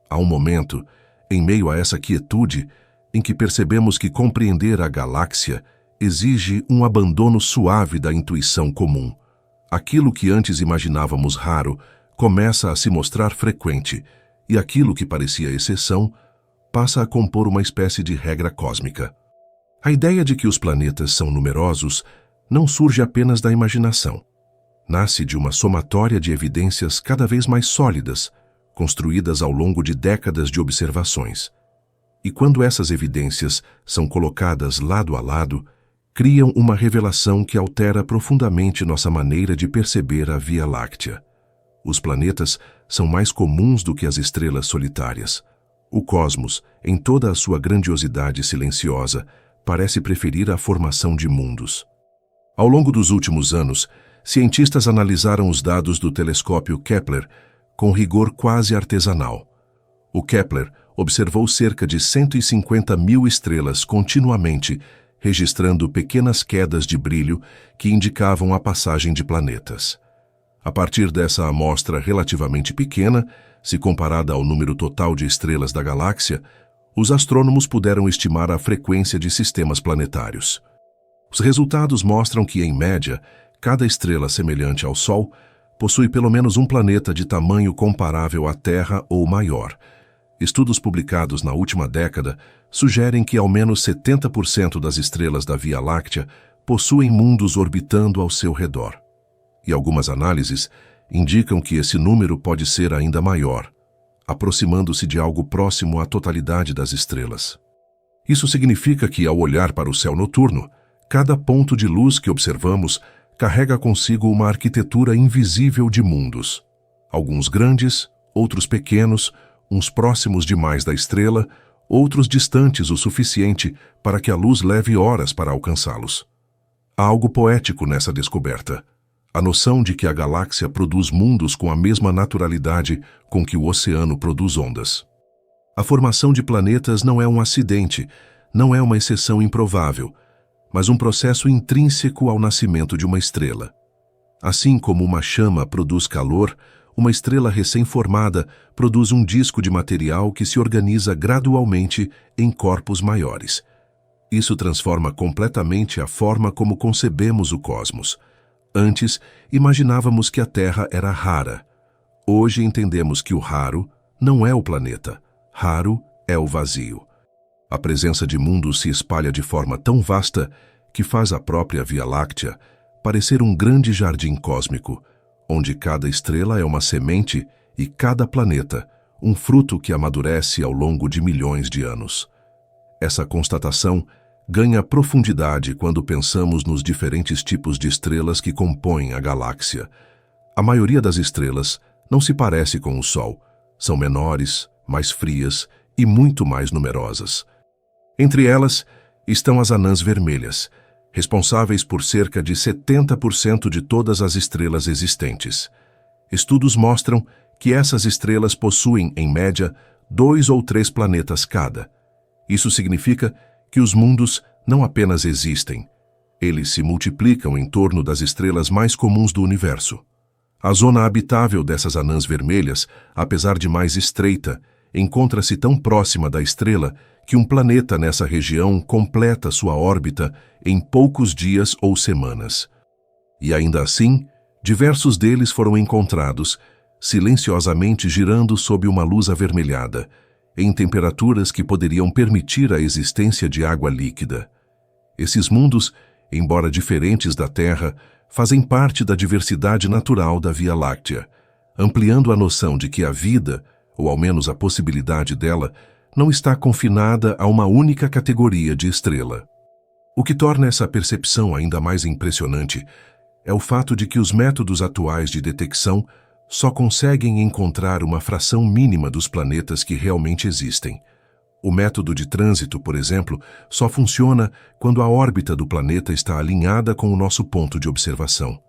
Há um momento, em meio a essa quietude, em que percebemos que compreender a galáxia exige um abandono suave da intuição comum. Aquilo que antes imaginávamos raro começa a se mostrar frequente, e aquilo que parecia exceção passa a compor uma espécie de regra cósmica. A ideia de que os planetas são numerosos não surge apenas da imaginação. Nasce de uma somatória de evidências cada vez mais sólidas, construídas ao longo de décadas de observações. E quando essas evidências são colocadas lado a lado, criam uma revelação que altera profundamente nossa maneira de perceber a Via Láctea. Os planetas são mais comuns do que as estrelas solitárias. O cosmos, em toda a sua grandiosidade silenciosa, parece preferir a formação de mundos. Ao longo dos últimos anos, cientistas analisaram os dados do telescópio Kepler com rigor quase artesanal. O Kepler observou cerca de 150 mil estrelas continuamente, registrando pequenas quedas de brilho que indicavam a passagem de planetas. A partir dessa amostra relativamente pequena, se comparada ao número total de estrelas da galáxia, os astrônomos puderam estimar a frequência de sistemas planetários. Os resultados mostram que, em média, cada estrela semelhante ao Sol possui pelo menos um planeta de tamanho comparável à Terra ou maior. Estudos publicados na última década sugerem que ao menos 70% das estrelas da Via Láctea possuem mundos orbitando ao seu redor. E algumas análises indicam que esse número pode ser ainda maior, aproximando-se de algo próximo à totalidade das estrelas. Isso significa que, ao olhar para o céu noturno, cada ponto de luz que observamos carrega consigo uma arquitetura invisível de mundos. Alguns grandes, outros pequenos, uns próximos demais da estrela, outros distantes o suficiente para que a luz leve horas para alcançá-los. Há algo poético nessa descoberta. A noção de que a galáxia produz mundos com a mesma naturalidade com que o oceano produz ondas. A formação de planetas não é um acidente, não é uma exceção improvável, mas um processo intrínseco ao nascimento de uma estrela. Assim como uma chama produz calor, uma estrela recém-formada produz um disco de material que se organiza gradualmente em corpos maiores. Isso transforma completamente a forma como concebemos o cosmos. Antes, imaginávamos que a Terra era rara. Hoje entendemos que o raro não é o planeta. Raro é o vazio. A presença de mundos se espalha de forma tão vasta que faz a própria Via Láctea parecer um grande jardim cósmico, onde cada estrela é uma semente e cada planeta um fruto que amadurece ao longo de milhões de anos. Essa constatação ganha profundidade quando pensamos nos diferentes tipos de estrelas que compõem a galáxia. A maioria das estrelas não se parece com o Sol. São menores, mais frias e muito mais numerosas. Entre elas estão as anãs vermelhas, responsáveis por cerca de 70% de todas as estrelas existentes. Estudos mostram que essas estrelas possuem, em média, 2 ou 3 planetas cada. Isso significa que os mundos não apenas existem, eles se multiplicam em torno das estrelas mais comuns do universo. A zona habitável dessas anãs vermelhas, apesar de mais estreita, encontra-se tão próxima da estrela que um planeta nessa região completa sua órbita em poucos dias ou semanas. E ainda assim, diversos deles foram encontrados, silenciosamente girando sob uma luz avermelhada, em temperaturas que poderiam permitir a existência de água líquida. Esses mundos, embora diferentes da Terra, fazem parte da diversidade natural da Via Láctea, ampliando a noção de que a vida, ou ao menos a possibilidade dela, não está confinada a uma única categoria de estrela. O que torna essa percepção ainda mais impressionante é o fato de que os métodos atuais de detecção só conseguem encontrar uma fração mínima dos planetas que realmente existem. O método de trânsito, por exemplo, só funciona quando a órbita do planeta está alinhada com o nosso ponto de observação.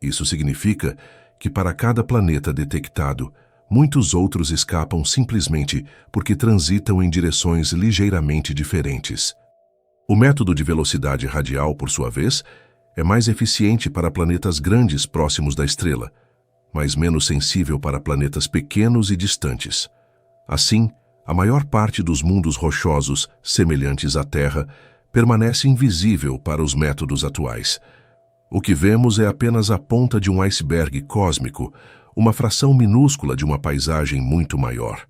Isso significa que para cada planeta detectado, muitos outros escapam simplesmente porque transitam em direções ligeiramente diferentes. O método de velocidade radial, por sua vez, é mais eficiente para planetas grandes próximos da estrela, mas menos sensível para planetas pequenos e distantes. Assim, a maior parte dos mundos rochosos semelhantes à Terra permanece invisível para os métodos atuais. O que vemos é apenas a ponta de um iceberg cósmico, uma fração minúscula de uma paisagem muito maior.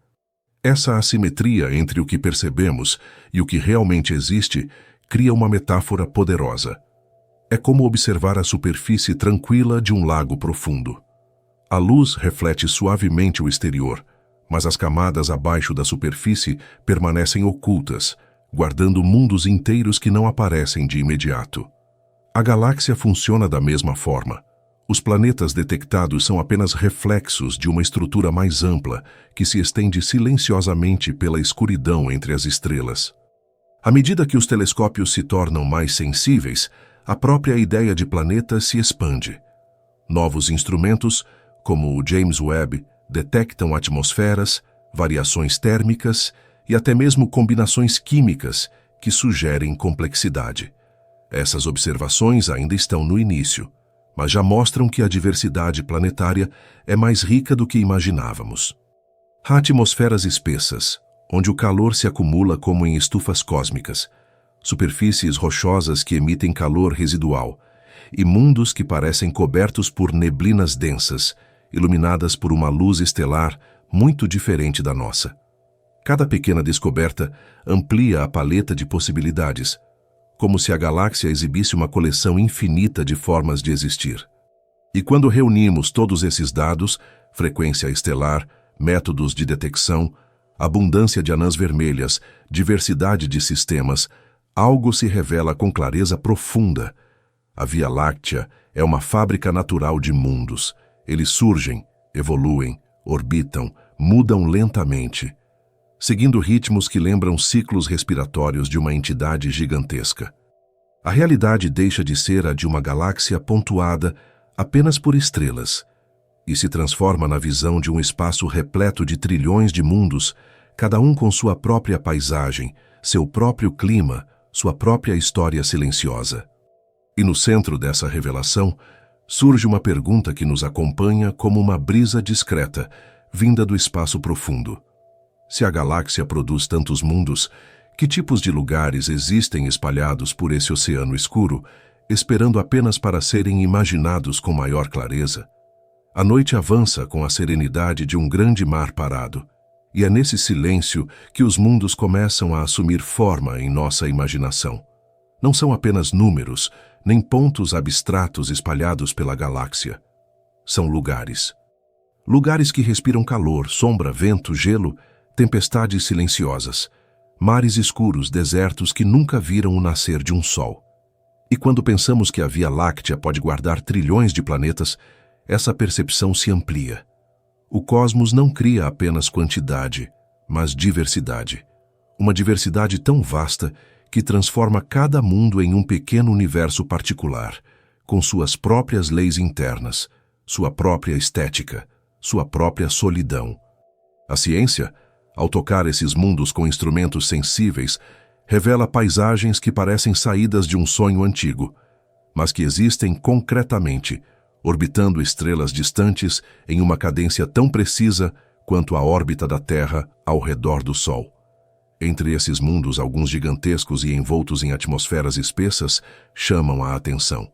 Essa assimetria entre o que percebemos e o que realmente existe cria uma metáfora poderosa. É como observar a superfície tranquila de um lago profundo. A luz reflete suavemente o exterior, mas as camadas abaixo da superfície permanecem ocultas, guardando mundos inteiros que não aparecem de imediato. A galáxia funciona da mesma forma. Os planetas detectados são apenas reflexos de uma estrutura mais ampla que se estende silenciosamente pela escuridão entre as estrelas. À medida que os telescópios se tornam mais sensíveis, a própria ideia de planeta se expande. Novos instrumentos, como o James Webb, detectam atmosferas, variações térmicas e até mesmo combinações químicas que sugerem complexidade. Essas observações ainda estão no início, mas já mostram que a diversidade planetária é mais rica do que imaginávamos. Há atmosferas espessas, onde o calor se acumula como em estufas cósmicas, superfícies rochosas que emitem calor residual, e mundos que parecem cobertos por neblinas densas, iluminadas por uma luz estelar muito diferente da nossa. Cada pequena descoberta amplia a paleta de possibilidades, como se a galáxia exibisse uma coleção infinita de formas de existir. E quando reunimos todos esses dados, frequência estelar, métodos de detecção, abundância de anãs vermelhas, diversidade de sistemas, algo se revela com clareza profunda. A Via Láctea é uma fábrica natural de mundos. Eles surgem, evoluem, orbitam, mudam lentamente, seguindo ritmos que lembram ciclos respiratórios de uma entidade gigantesca. A realidade deixa de ser a de uma galáxia pontuada apenas por estrelas e se transforma na visão de um espaço repleto de trilhões de mundos, cada um com sua própria paisagem, seu próprio clima, sua própria história silenciosa. E no centro dessa revelação, surge uma pergunta que nos acompanha como uma brisa discreta, vinda do espaço profundo. Se a galáxia produz tantos mundos, que tipos de lugares existem espalhados por esse oceano escuro, esperando apenas para serem imaginados com maior clareza? A noite avança com a serenidade de um grande mar parado, e é nesse silêncio que os mundos começam a assumir forma em nossa imaginação. Não são apenas números, nem pontos abstratos espalhados pela galáxia. São lugares. Lugares que respiram calor, sombra, vento, gelo, tempestades silenciosas, mares escuros, desertos que nunca viram o nascer de um sol. E quando pensamos que a Via Láctea pode guardar trilhões de planetas, essa percepção se amplia. O cosmos não cria apenas quantidade, mas diversidade. Uma diversidade tão vasta que transforma cada mundo em um pequeno universo particular, com suas próprias leis internas, sua própria estética, sua própria solidão. A ciência, ao tocar esses mundos com instrumentos sensíveis, revela paisagens que parecem saídas de um sonho antigo, mas que existem concretamente, orbitando estrelas distantes em uma cadência tão precisa quanto a órbita da Terra ao redor do Sol. Entre esses mundos, alguns gigantescos e envoltos em atmosferas espessas chamam a atenção.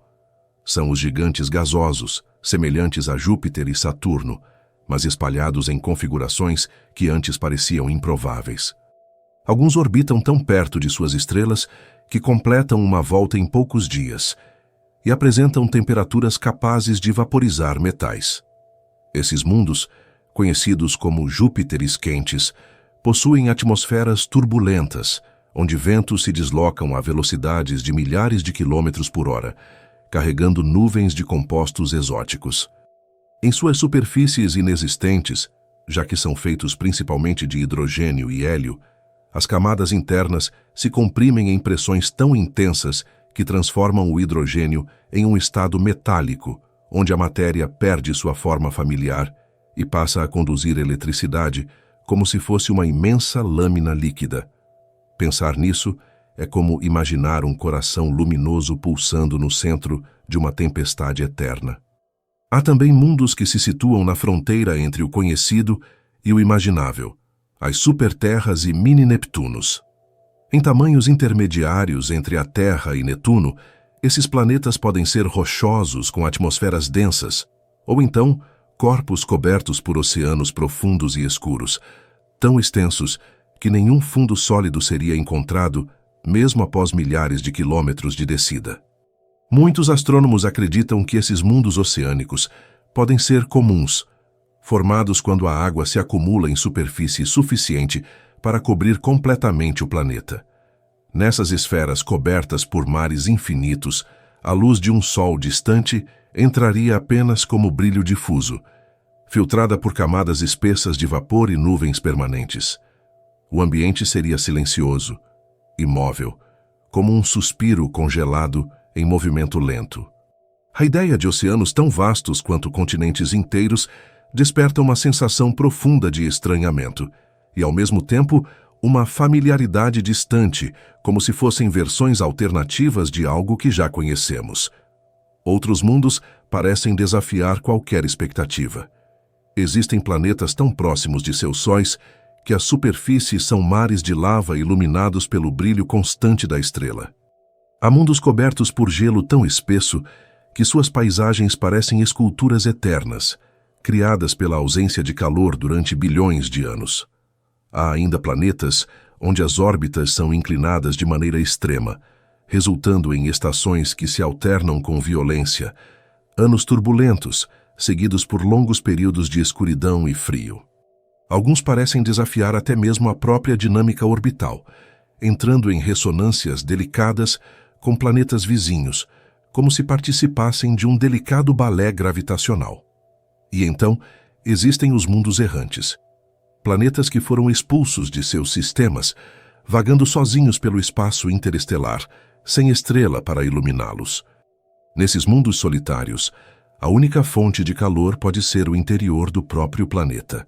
São os gigantes gasosos, semelhantes a Júpiter e Saturno, mas espalhados em configurações que antes pareciam improváveis. Alguns orbitam tão perto de suas estrelas que completam uma volta em poucos dias e apresentam temperaturas capazes de vaporizar metais. Esses mundos, conhecidos como Júpiteres quentes, possuem atmosferas turbulentas, onde ventos se deslocam a velocidades de milhares de quilômetros por hora, carregando nuvens de compostos exóticos. Em suas superfícies inexistentes, já que são feitos principalmente de hidrogênio e hélio, as camadas internas se comprimem em pressões tão intensas que transformam o hidrogênio em um estado metálico, onde a matéria perde sua forma familiar e passa a conduzir eletricidade como se fosse uma imensa lâmina líquida. Pensar nisso é como imaginar um coração luminoso pulsando no centro de uma tempestade eterna. Há também mundos que se situam na fronteira entre o conhecido e o imaginável, as superterras e mini-Neptunos. Em tamanhos intermediários entre a Terra e Netuno, esses planetas podem ser rochosos com atmosferas densas, ou então corpos cobertos por oceanos profundos e escuros, tão extensos que nenhum fundo sólido seria encontrado, mesmo após milhares de quilômetros de descida. Muitos astrônomos acreditam que esses mundos oceânicos podem ser comuns, formados quando a água se acumula em superfície suficiente para cobrir completamente o planeta. Nessas esferas cobertas por mares infinitos, a luz de um sol distante entraria apenas como brilho difuso, filtrada por camadas espessas de vapor e nuvens permanentes. O ambiente seria silencioso, imóvel, como um suspiro congelado em movimento lento. A ideia de oceanos tão vastos quanto continentes inteiros desperta uma sensação profunda de estranhamento e, ao mesmo tempo, uma familiaridade distante, como se fossem versões alternativas de algo que já conhecemos. Outros mundos parecem desafiar qualquer expectativa. Existem planetas tão próximos de seus sóis que as superfícies são mares de lava iluminados pelo brilho constante da estrela. Há mundos cobertos por gelo tão espesso que suas paisagens parecem esculturas eternas, criadas pela ausência de calor durante bilhões de anos. Há ainda planetas onde as órbitas são inclinadas de maneira extrema, resultando em estações que se alternam com violência, anos turbulentos, seguidos por longos períodos de escuridão e frio. Alguns parecem desafiar até mesmo a própria dinâmica orbital, entrando em ressonâncias delicadas com planetas vizinhos, como se participassem de um delicado balé gravitacional. E então, existem os mundos errantes, planetas que foram expulsos de seus sistemas, vagando sozinhos pelo espaço interestelar, sem estrela para iluminá-los. Nesses mundos solitários, a única fonte de calor pode ser o interior do próprio planeta,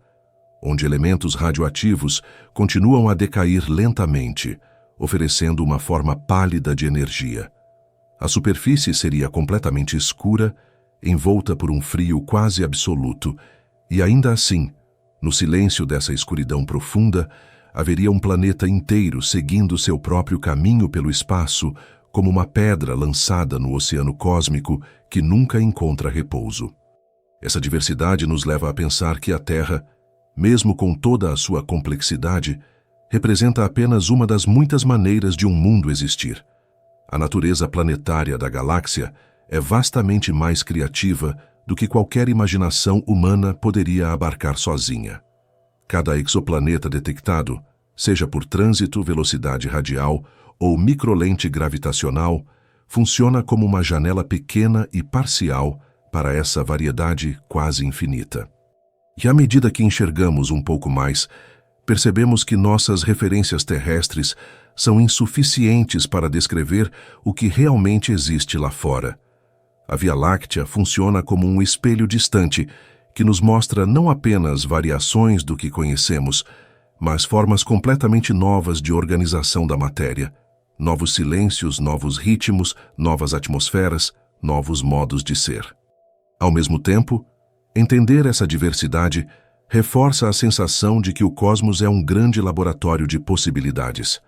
onde elementos radioativos continuam a decair lentamente, oferecendo uma forma pálida de energia. A superfície seria completamente escura, envolta por um frio quase absoluto, e ainda assim, no silêncio dessa escuridão profunda, haveria um planeta inteiro seguindo seu próprio caminho pelo espaço, como uma pedra lançada no oceano cósmico que nunca encontra repouso. Essa diversidade nos leva a pensar que a Terra, mesmo com toda a sua complexidade, representa apenas uma das muitas maneiras de um mundo existir. A natureza planetária da galáxia é vastamente mais criativa do que qualquer imaginação humana poderia abarcar sozinha. Cada exoplaneta detectado, seja por trânsito, velocidade radial ou microlente gravitacional, funciona como uma janela pequena e parcial para essa variedade quase infinita. E à medida que enxergamos um pouco mais, percebemos que nossas referências terrestres são insuficientes para descrever o que realmente existe lá fora. A Via Láctea funciona como um espelho distante que nos mostra não apenas variações do que conhecemos, mas formas completamente novas de organização da matéria, novos silêncios, novos ritmos, novas atmosferas, novos modos de ser. Ao mesmo tempo, entender essa diversidade reforça a sensação de que o cosmos é um grande laboratório de possibilidades.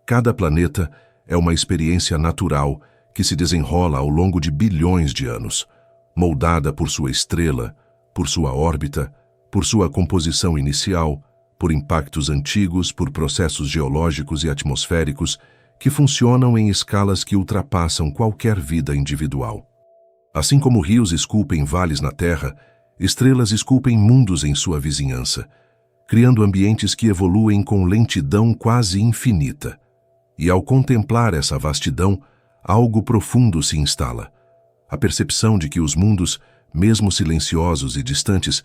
Cada planeta é uma experiência natural que se desenrola ao longo de bilhões de anos, moldada por sua estrela, por sua órbita, por sua composição inicial, por impactos antigos, por processos geológicos e atmosféricos que funcionam em escalas que ultrapassam qualquer vida individual. Assim como rios esculpem vales na Terra, estrelas esculpem mundos em sua vizinhança, criando ambientes que evoluem com lentidão quase infinita. E ao contemplar essa vastidão, algo profundo se instala. A percepção de que os mundos, mesmo silenciosos e distantes,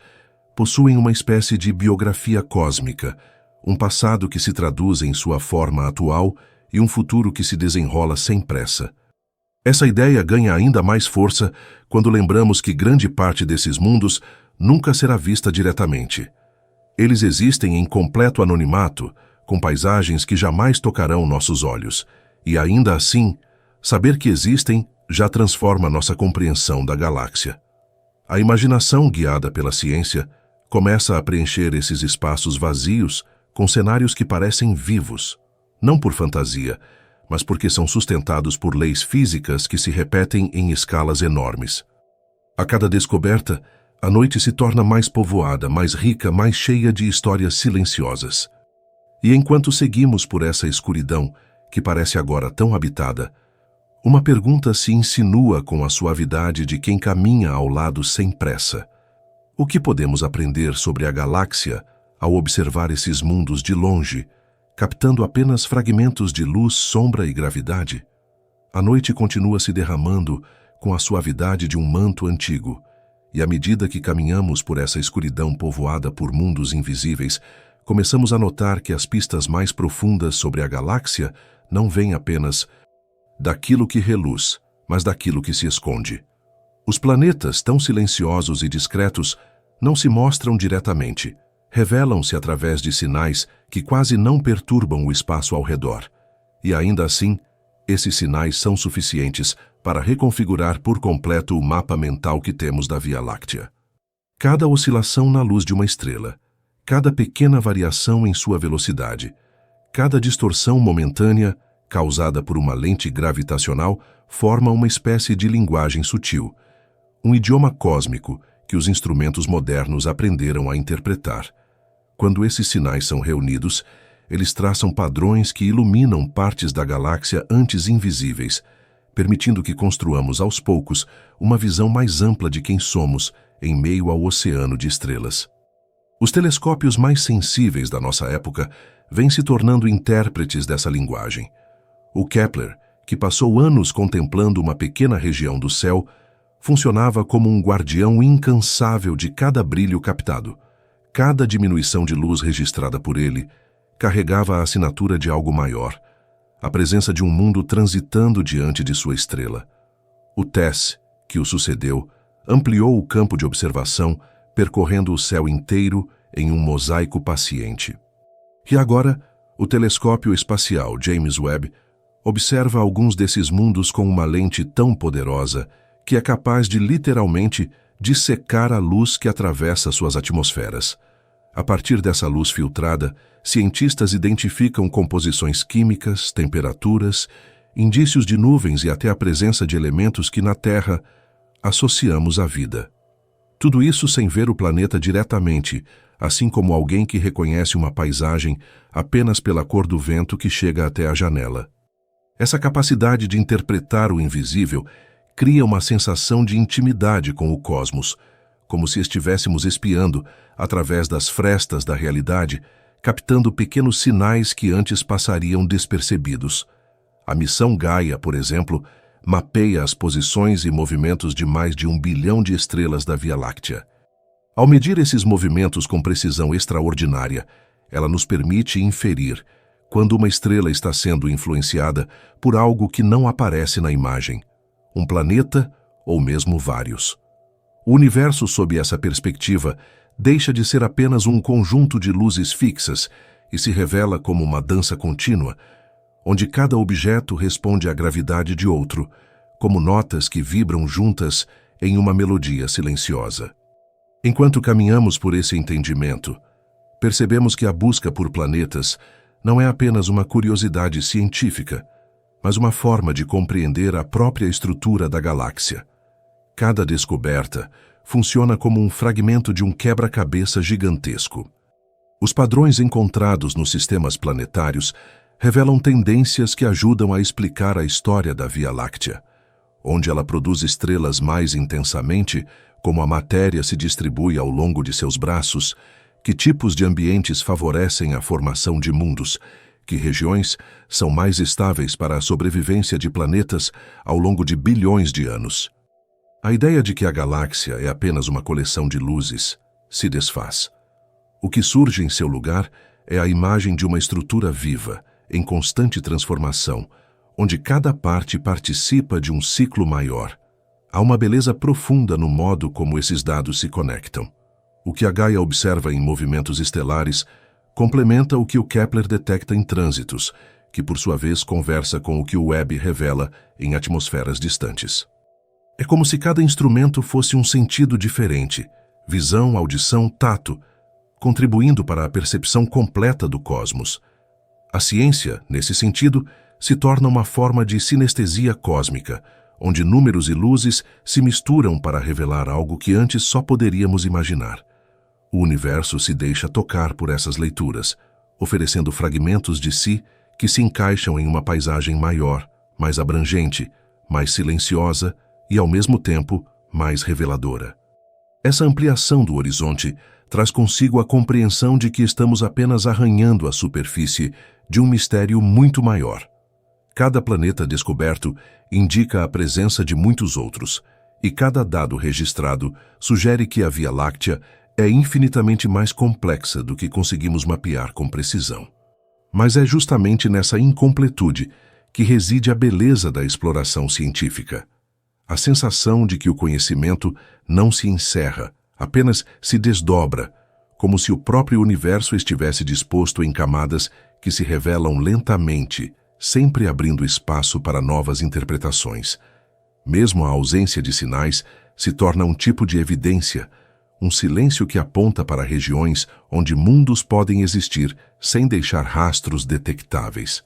possuem uma espécie de biografia cósmica, um passado que se traduz em sua forma atual e um futuro que se desenrola sem pressa. Essa ideia ganha ainda mais força quando lembramos que grande parte desses mundos nunca será vista diretamente. Eles existem em completo anonimato, com paisagens que jamais tocarão nossos olhos, e ainda assim, saber que existem já transforma nossa compreensão da galáxia. A imaginação, guiada pela ciência, começa a preencher esses espaços vazios com cenários que parecem vivos, não por fantasia, mas porque são sustentados por leis físicas que se repetem em escalas enormes. A cada descoberta, a noite se torna mais povoada, mais rica, mais cheia de histórias silenciosas. E enquanto seguimos por essa escuridão, que parece agora tão habitada, uma pergunta se insinua com a suavidade de quem caminha ao lado sem pressa. O que podemos aprender sobre a galáxia ao observar esses mundos de longe, captando apenas fragmentos de luz, sombra e gravidade? A noite continua se derramando com a suavidade de um manto antigo, e à medida que caminhamos por essa escuridão povoada por mundos invisíveis, começamos a notar que as pistas mais profundas sobre a galáxia não vêm apenas daquilo que reluz, mas daquilo que se esconde. Os planetas, tão silenciosos e discretos, não se mostram diretamente, revelam-se através de sinais que quase não perturbam o espaço ao redor. E ainda assim, esses sinais são suficientes para reconfigurar por completo o mapa mental que temos da Via Láctea. Cada oscilação na luz de uma estrela, cada pequena variação em sua velocidade, cada distorção momentânea causada por uma lente gravitacional forma uma espécie de linguagem sutil, um idioma cósmico que os instrumentos modernos aprenderam a interpretar. Quando esses sinais são reunidos, eles traçam padrões que iluminam partes da galáxia antes invisíveis, permitindo que construamos aos poucos uma visão mais ampla de quem somos em meio ao oceano de estrelas. Os telescópios mais sensíveis da nossa época vêm se tornando intérpretes dessa linguagem. O Kepler, que passou anos contemplando uma pequena região do céu, funcionava como um guardião incansável de cada brilho captado. Cada diminuição de luz registrada por ele carregava a assinatura de algo maior, a presença de um mundo transitando diante de sua estrela. O TESS, que o sucedeu, ampliou o campo de observação, percorrendo o céu inteiro em um mosaico paciente. E agora, o telescópio espacial James Webb observa alguns desses mundos com uma lente tão poderosa que é capaz de literalmente dissecar a luz que atravessa suas atmosferas. A partir dessa luz filtrada, cientistas identificam composições químicas, temperaturas, indícios de nuvens e até a presença de elementos que na Terra associamos à vida. Tudo isso sem ver o planeta diretamente, assim como alguém que reconhece uma paisagem apenas pela cor do vento que chega até a janela. Essa capacidade de interpretar o invisível cria uma sensação de intimidade com o cosmos, como se estivéssemos espiando, através das frestas da realidade, captando pequenos sinais que antes passariam despercebidos. A missão Gaia, por exemplo, mapeia as posições e movimentos de mais de 1 bilhão de estrelas da Via Láctea. Ao medir esses movimentos com precisão extraordinária, ela nos permite inferir quando uma estrela está sendo influenciada por algo que não aparece na imagem, um planeta ou mesmo vários. O universo, sob essa perspectiva, deixa de ser apenas um conjunto de luzes fixas e se revela como uma dança contínua, onde cada objeto responde à gravidade de outro, como notas que vibram juntas em uma melodia silenciosa. Enquanto caminhamos por esse entendimento, percebemos que a busca por planetas não é apenas uma curiosidade científica, mas uma forma de compreender a própria estrutura da galáxia. Cada descoberta funciona como um fragmento de um quebra-cabeça gigantesco. Os padrões encontrados nos sistemas planetários revelam tendências que ajudam a explicar a história da Via Láctea, onde ela produz estrelas mais intensamente, como a matéria se distribui ao longo de seus braços, que tipos de ambientes favorecem a formação de mundos, que regiões são mais estáveis para a sobrevivência de planetas ao longo de bilhões de anos. A ideia de que a galáxia é apenas uma coleção de luzes se desfaz. O que surge em seu lugar é a imagem de uma estrutura viva, em constante transformação, onde cada parte participa de um ciclo maior. Há uma beleza profunda no modo como esses dados se conectam. O que a Gaia observa em movimentos estelares complementa o que o Kepler detecta em trânsitos, que por sua vez conversa com o que o Webb revela em atmosferas distantes. É como se cada instrumento fosse um sentido diferente, visão, audição, tato, contribuindo para a percepção completa do cosmos. A ciência, nesse sentido, se torna uma forma de sinestesia cósmica, onde números e luzes se misturam para revelar algo que antes só poderíamos imaginar. O universo se deixa tocar por essas leituras, oferecendo fragmentos de si que se encaixam em uma paisagem maior, mais abrangente, mais silenciosa e, ao mesmo tempo, mais reveladora. Essa ampliação do horizonte traz consigo a compreensão de que estamos apenas arranhando a superfície de um mistério muito maior. Cada planeta descoberto indica a presença de muitos outros, e cada dado registrado sugere que a Via Láctea é infinitamente mais complexa do que conseguimos mapear com precisão. Mas é justamente nessa incompletude que reside a beleza da exploração científica. A sensação de que o conhecimento não se encerra, apenas se desdobra, como se o próprio universo estivesse disposto em camadas que se revelam lentamente, sempre abrindo espaço para novas interpretações. Mesmo a ausência de sinais se torna um tipo de evidência, um silêncio que aponta para regiões onde mundos podem existir sem deixar rastros detectáveis.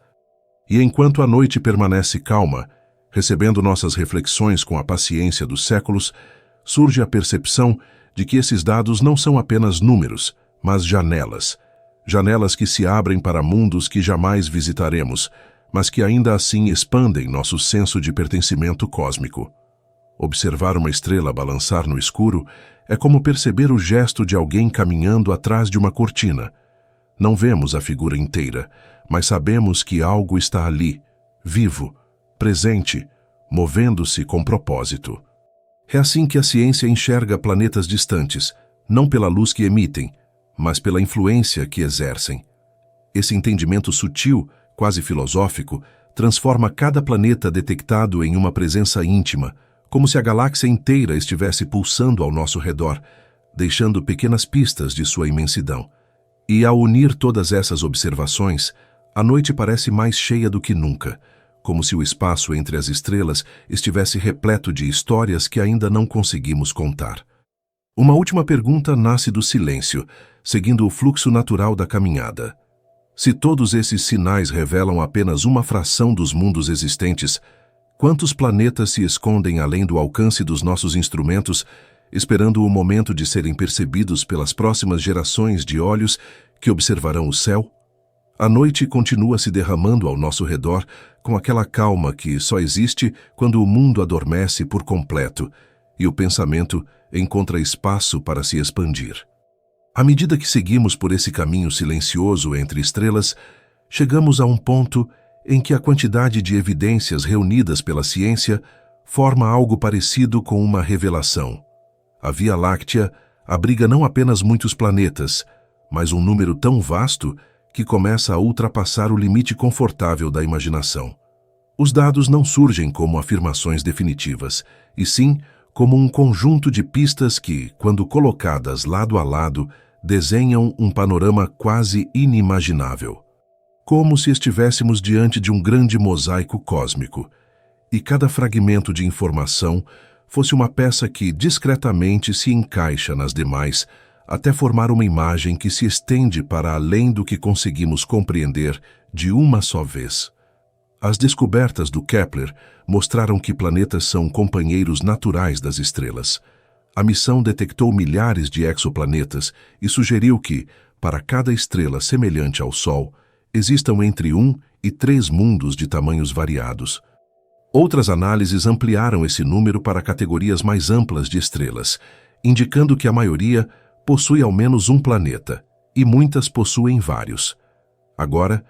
E enquanto a noite permanece calma, recebendo nossas reflexões com a paciência dos séculos, surge a percepção de que esses dados não são apenas números, mas janelas. Janelas que se abrem para mundos que jamais visitaremos, mas que ainda assim expandem nosso senso de pertencimento cósmico. Observar uma estrela balançar no escuro é como perceber o gesto de alguém caminhando atrás de uma cortina. Não vemos a figura inteira, mas sabemos que algo está ali, vivo, presente, movendo-se com propósito. É assim que a ciência enxerga planetas distantes, não pela luz que emitem, mas pela influência que exercem. Esse entendimento sutil, quase filosófico, transforma cada planeta detectado em uma presença íntima, como se a galáxia inteira estivesse pulsando ao nosso redor, deixando pequenas pistas de sua imensidão. E ao unir todas essas observações, a noite parece mais cheia do que nunca, como se o espaço entre as estrelas estivesse repleto de histórias que ainda não conseguimos contar. Uma última pergunta nasce do silêncio, seguindo o fluxo natural da caminhada. Se todos esses sinais revelam apenas uma fração dos mundos existentes, quantos planetas se escondem além do alcance dos nossos instrumentos, esperando o momento de serem percebidos pelas próximas gerações de olhos que observarão o céu? A noite continua se derramando ao nosso redor com aquela calma que só existe quando o mundo adormece por completo e o pensamento encontra espaço para se expandir. À medida que seguimos por esse caminho silencioso entre estrelas, chegamos a um ponto em que a quantidade de evidências reunidas pela ciência forma algo parecido com uma revelação. A Via Láctea abriga não apenas muitos planetas, mas um número tão vasto que começa a ultrapassar o limite confortável da imaginação. Os dados não surgem como afirmações definitivas, e sim como um conjunto de pistas que, quando colocadas lado a lado, desenham um panorama quase inimaginável. Como se estivéssemos diante de um grande mosaico cósmico, e cada fragmento de informação fosse uma peça que discretamente se encaixa nas demais, até formar uma imagem que se estende para além do que conseguimos compreender de uma só vez. As descobertas do Kepler mostraram que planetas são companheiros naturais das estrelas. A missão detectou milhares de exoplanetas e sugeriu que, para cada estrela semelhante ao Sol, existam entre 1 e 3 mundos de tamanhos variados. Outras análises ampliaram esse número para categorias mais amplas de estrelas, indicando que a maioria possui ao menos um planeta, e muitas possuem vários. Agora,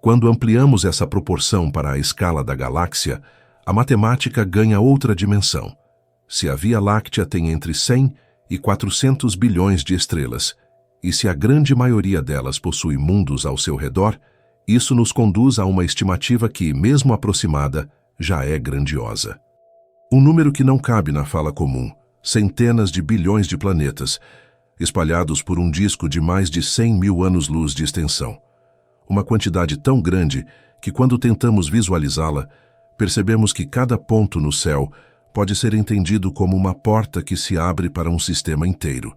quando ampliamos essa proporção para a escala da galáxia, a matemática ganha outra dimensão. Se a Via Láctea tem entre 100 e 400 bilhões de estrelas, e se a grande maioria delas possui mundos ao seu redor, isso nos conduz a uma estimativa que, mesmo aproximada, já é grandiosa. Um número que não cabe na fala comum, centenas de bilhões de planetas, espalhados por um disco de mais de 100 mil anos-luz de extensão. Uma quantidade tão grande que, quando tentamos visualizá-la, percebemos que cada ponto no céu pode ser entendido como uma porta que se abre para um sistema inteiro,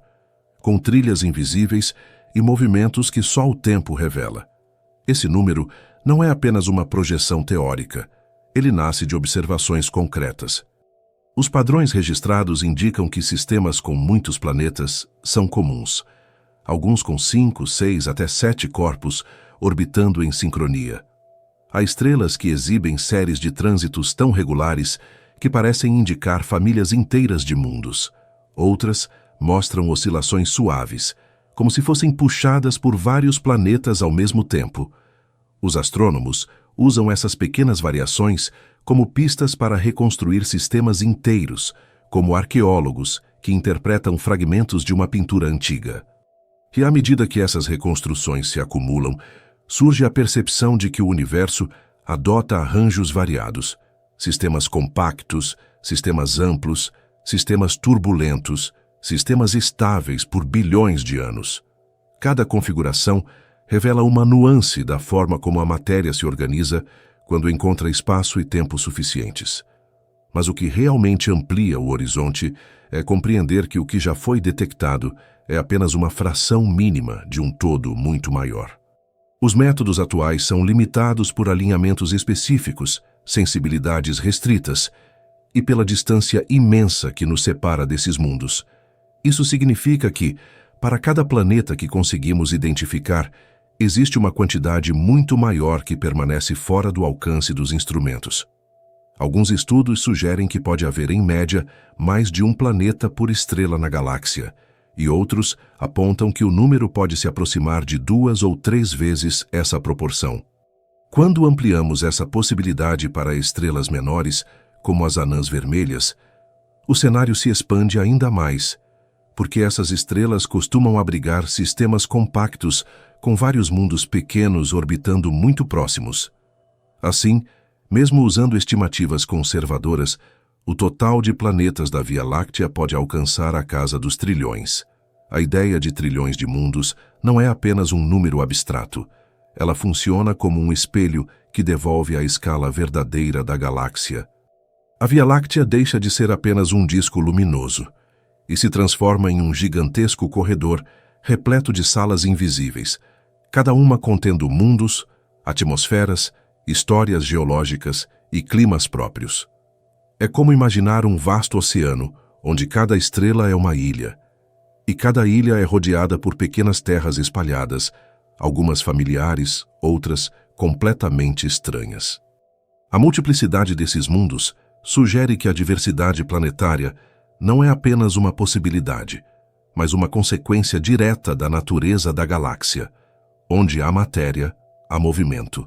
com trilhas invisíveis e movimentos que só o tempo revela. Esse número não é apenas uma projeção teórica, ele nasce de observações concretas. Os padrões registrados indicam que sistemas com muitos planetas são comuns, alguns com 5, 6 até 7 corpos orbitando em sincronia. Há estrelas que exibem séries de trânsitos tão regulares que parecem indicar famílias inteiras de mundos. Outras mostram oscilações suaves, como se fossem puxadas por vários planetas ao mesmo tempo. Os astrônomos usam essas pequenas variações como pistas para reconstruir sistemas inteiros, como arqueólogos que interpretam fragmentos de uma pintura antiga. E à medida que essas reconstruções se acumulam, surge a percepção de que o universo adota arranjos variados, sistemas compactos, sistemas amplos, sistemas turbulentos, sistemas estáveis por bilhões de anos. Cada configuração revela uma nuance da forma como a matéria se organiza quando encontra espaço e tempo suficientes. Mas o que realmente amplia o horizonte é compreender que o que já foi detectado é apenas uma fração mínima de um todo muito maior. Os métodos atuais são limitados por alinhamentos específicos, sensibilidades restritas e pela distância imensa que nos separa desses mundos. Isso significa que, para cada planeta que conseguimos identificar, existe uma quantidade muito maior que permanece fora do alcance dos instrumentos. Alguns estudos sugerem que pode haver, em média, mais de um planeta por estrela na galáxia, e outros apontam que o número pode se aproximar de 2 ou 3 vezes essa proporção. Quando ampliamos essa possibilidade para estrelas menores, como as anãs vermelhas, o cenário se expande ainda mais, porque essas estrelas costumam abrigar sistemas compactos com vários mundos pequenos orbitando muito próximos. Assim, mesmo usando estimativas conservadoras, o total de planetas da Via Láctea pode alcançar a casa dos trilhões. A ideia de trilhões de mundos não é apenas um número abstrato. Ela funciona como um espelho que devolve a escala verdadeira da galáxia. A Via Láctea deixa de ser apenas um disco luminoso e se transforma em um gigantesco corredor repleto de salas invisíveis, cada uma contendo mundos, atmosferas, histórias geológicas e climas próprios. É como imaginar um vasto oceano, onde cada estrela é uma ilha, e cada ilha é rodeada por pequenas terras espalhadas, algumas familiares, outras completamente estranhas. A multiplicidade desses mundos sugere que a diversidade planetária não é apenas uma possibilidade, mas uma consequência direta da natureza da galáxia. Onde há matéria, há movimento.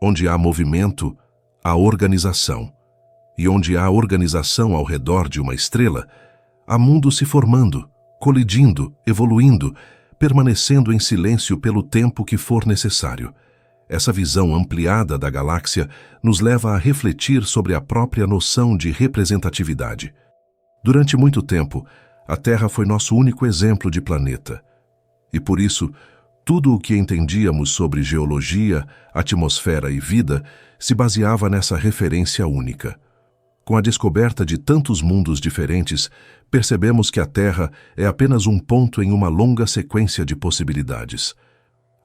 Onde há movimento, há organização. E onde há organização ao redor de uma estrela, há mundo se formando, colidindo, evoluindo, permanecendo em silêncio pelo tempo que for necessário. Essa visão ampliada da galáxia nos leva a refletir sobre a própria noção de representatividade. Durante muito tempo, a Terra foi nosso único exemplo de planeta. E por isso, tudo o que entendíamos sobre geologia, atmosfera e vida se baseava nessa referência única. Com a descoberta de tantos mundos diferentes, percebemos que a Terra é apenas um ponto em uma longa sequência de possibilidades.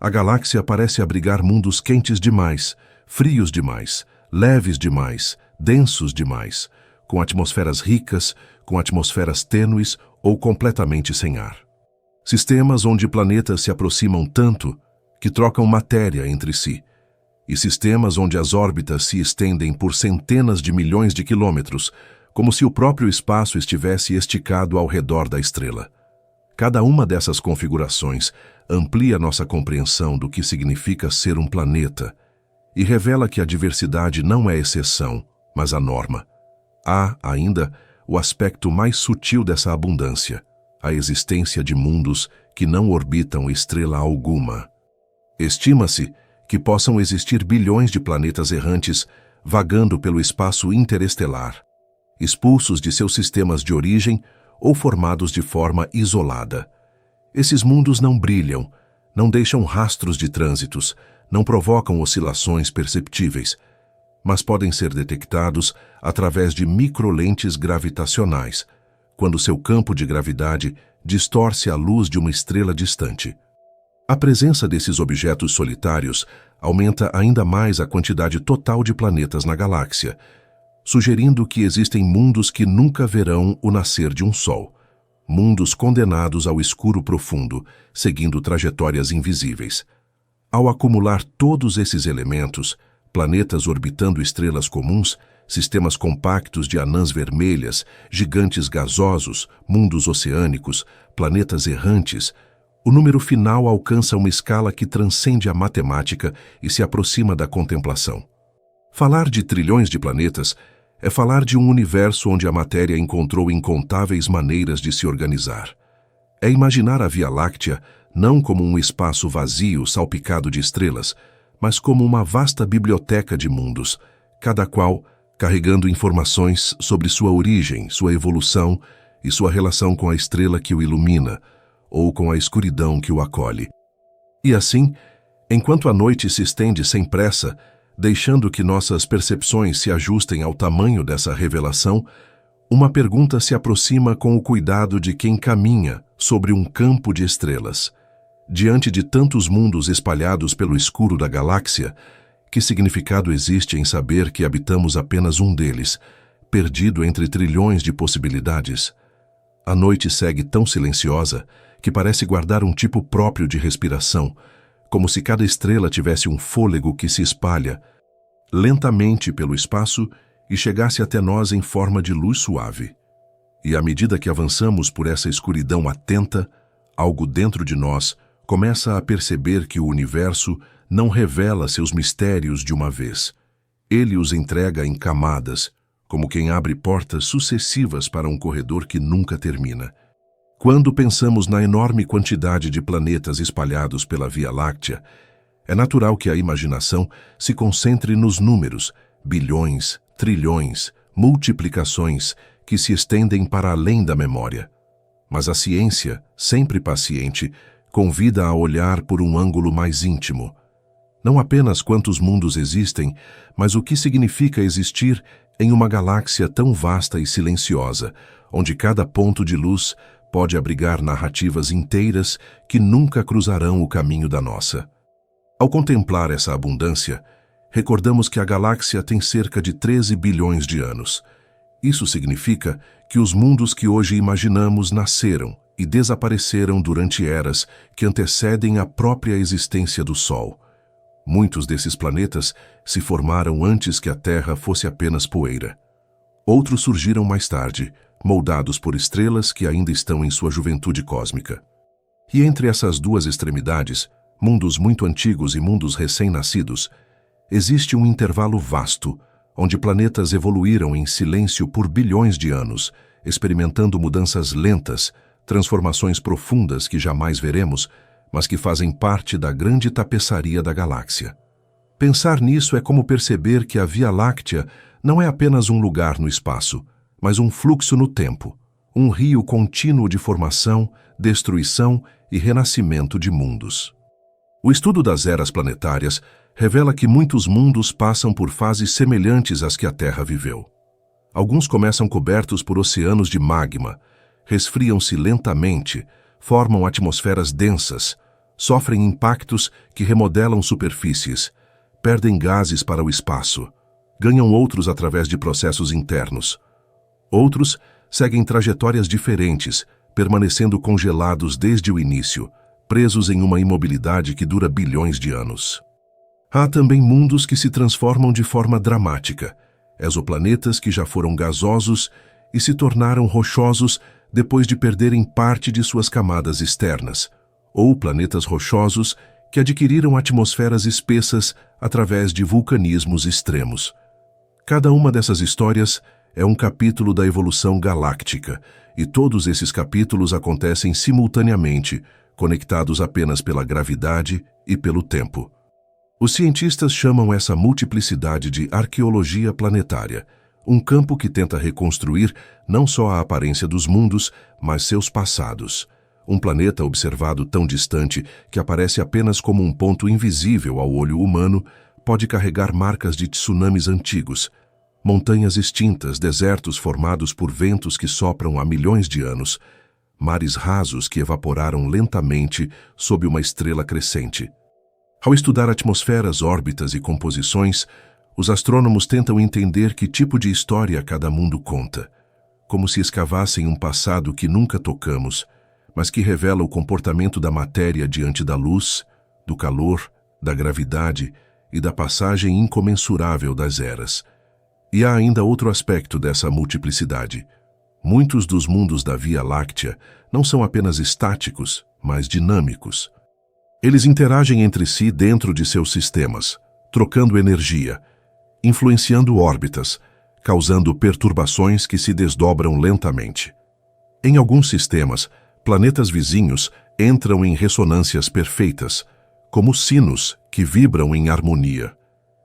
A galáxia parece abrigar mundos quentes demais, frios demais, leves demais, densos demais, com atmosferas ricas, com atmosferas tênues ou completamente sem ar. Sistemas onde planetas se aproximam tanto que trocam matéria entre si, e sistemas onde as órbitas se estendem por centenas de milhões de quilômetros, como se o próprio espaço estivesse esticado ao redor da estrela. Cada uma dessas configurações amplia nossa compreensão do que significa ser um planeta e revela que a diversidade não é exceção, mas a norma. Há, ainda, o aspecto mais sutil dessa abundância, a existência de mundos que não orbitam estrela alguma. Estima-se que possam existir bilhões de planetas errantes vagando pelo espaço interestelar, expulsos de seus sistemas de origem ou formados de forma isolada. Esses mundos não brilham, não deixam rastros de trânsitos, não provocam oscilações perceptíveis, mas podem ser detectados através de microlentes gravitacionais, quando seu campo de gravidade distorce a luz de uma estrela distante. A presença desses objetos solitários aumenta ainda mais a quantidade total de planetas na galáxia, sugerindo que existem mundos que nunca verão o nascer de um sol, mundos condenados ao escuro profundo, seguindo trajetórias invisíveis. Ao acumular todos esses elementos, planetas orbitando estrelas comuns, sistemas compactos de anãs vermelhas, gigantes gasosos, mundos oceânicos, planetas errantes, o número final alcança uma escala que transcende a matemática e se aproxima da contemplação. Falar de trilhões de planetas é falar de um universo onde a matéria encontrou incontáveis maneiras de se organizar. É imaginar a Via Láctea não como um espaço vazio salpicado de estrelas, mas como uma vasta biblioteca de mundos, cada qual carregando informações sobre sua origem, sua evolução e sua relação com a estrela que o ilumina, ou com a escuridão que o acolhe. E assim, enquanto a noite se estende sem pressa, deixando que nossas percepções se ajustem ao tamanho dessa revelação, uma pergunta se aproxima com o cuidado de quem caminha sobre um campo de estrelas. Diante de tantos mundos espalhados pelo escuro da galáxia, que significado existe em saber que habitamos apenas um deles, perdido entre trilhões de possibilidades? A noite segue tão silenciosa que parece guardar um tipo próprio de respiração, como se cada estrela tivesse um fôlego que se espalha lentamente pelo espaço e chegasse até nós em forma de luz suave. E à medida que avançamos por essa escuridão atenta, algo dentro de nós começa a perceber que o universo não revela seus mistérios de uma vez. Ele os entrega em camadas, como quem abre portas sucessivas para um corredor que nunca termina. Quando pensamos na enorme quantidade de planetas espalhados pela Via Láctea, é natural que a imaginação se concentre nos números, bilhões, trilhões, multiplicações que se estendem para além da memória. Mas a ciência, sempre paciente, convida a olhar por um ângulo mais íntimo. Não apenas quantos mundos existem, mas o que significa existir em uma galáxia tão vasta e silenciosa, onde cada ponto de luz pode abrigar narrativas inteiras que nunca cruzarão o caminho da nossa. Ao contemplar essa abundância, recordamos que a galáxia tem cerca de 13 bilhões de anos. Isso significa que os mundos que hoje imaginamos nasceram e desapareceram durante eras que antecedem a própria existência do Sol. Muitos desses planetas se formaram antes que a Terra fosse apenas poeira. Outros surgiram mais tarde, moldados por estrelas que ainda estão em sua juventude cósmica. E entre essas duas extremidades, mundos muito antigos e mundos recém-nascidos, existe um intervalo vasto, onde planetas evoluíram em silêncio por bilhões de anos, experimentando mudanças lentas, transformações profundas que jamais veremos, mas que fazem parte da grande tapeçaria da galáxia. Pensar nisso é como perceber que a Via Láctea não é apenas um lugar no espaço, mas um fluxo no tempo, um rio contínuo de formação, destruição e renascimento de mundos. O estudo das eras planetárias revela que muitos mundos passam por fases semelhantes às que a Terra viveu. Alguns começam cobertos por oceanos de magma, resfriam-se lentamente, formam atmosferas densas, sofrem impactos que remodelam superfícies, perdem gases para o espaço, ganham outros através de processos internos. Outros seguem trajetórias diferentes, permanecendo congelados desde o início, presos em uma imobilidade que dura bilhões de anos. Há também mundos que se transformam de forma dramática, exoplanetas que já foram gasosos e se tornaram rochosos depois de perderem parte de suas camadas externas, ou planetas rochosos que adquiriram atmosferas espessas através de vulcanismos extremos. Cada uma dessas histórias é um capítulo da evolução galáctica, e todos esses capítulos acontecem simultaneamente, conectados apenas pela gravidade e pelo tempo. Os cientistas chamam essa multiplicidade de arqueologia planetária, um campo que tenta reconstruir não só a aparência dos mundos, mas seus passados. Um planeta observado tão distante que aparece apenas como um ponto invisível ao olho humano pode carregar marcas de tsunamis antigos, montanhas extintas, desertos formados por ventos que sopram há milhões de anos, mares rasos que evaporaram lentamente sob uma estrela crescente. Ao estudar atmosferas, órbitas e composições, os astrônomos tentam entender que tipo de história cada mundo conta, como se escavassem um passado que nunca tocamos, mas que revela o comportamento da matéria diante da luz, do calor, da gravidade e da passagem incomensurável das eras. E há ainda outro aspecto dessa multiplicidade. Muitos dos mundos da Via Láctea não são apenas estáticos, mas dinâmicos. Eles interagem entre si dentro de seus sistemas, trocando energia, influenciando órbitas, causando perturbações que se desdobram lentamente. Em alguns sistemas, planetas vizinhos entram em ressonâncias perfeitas, como sinos que vibram em harmonia.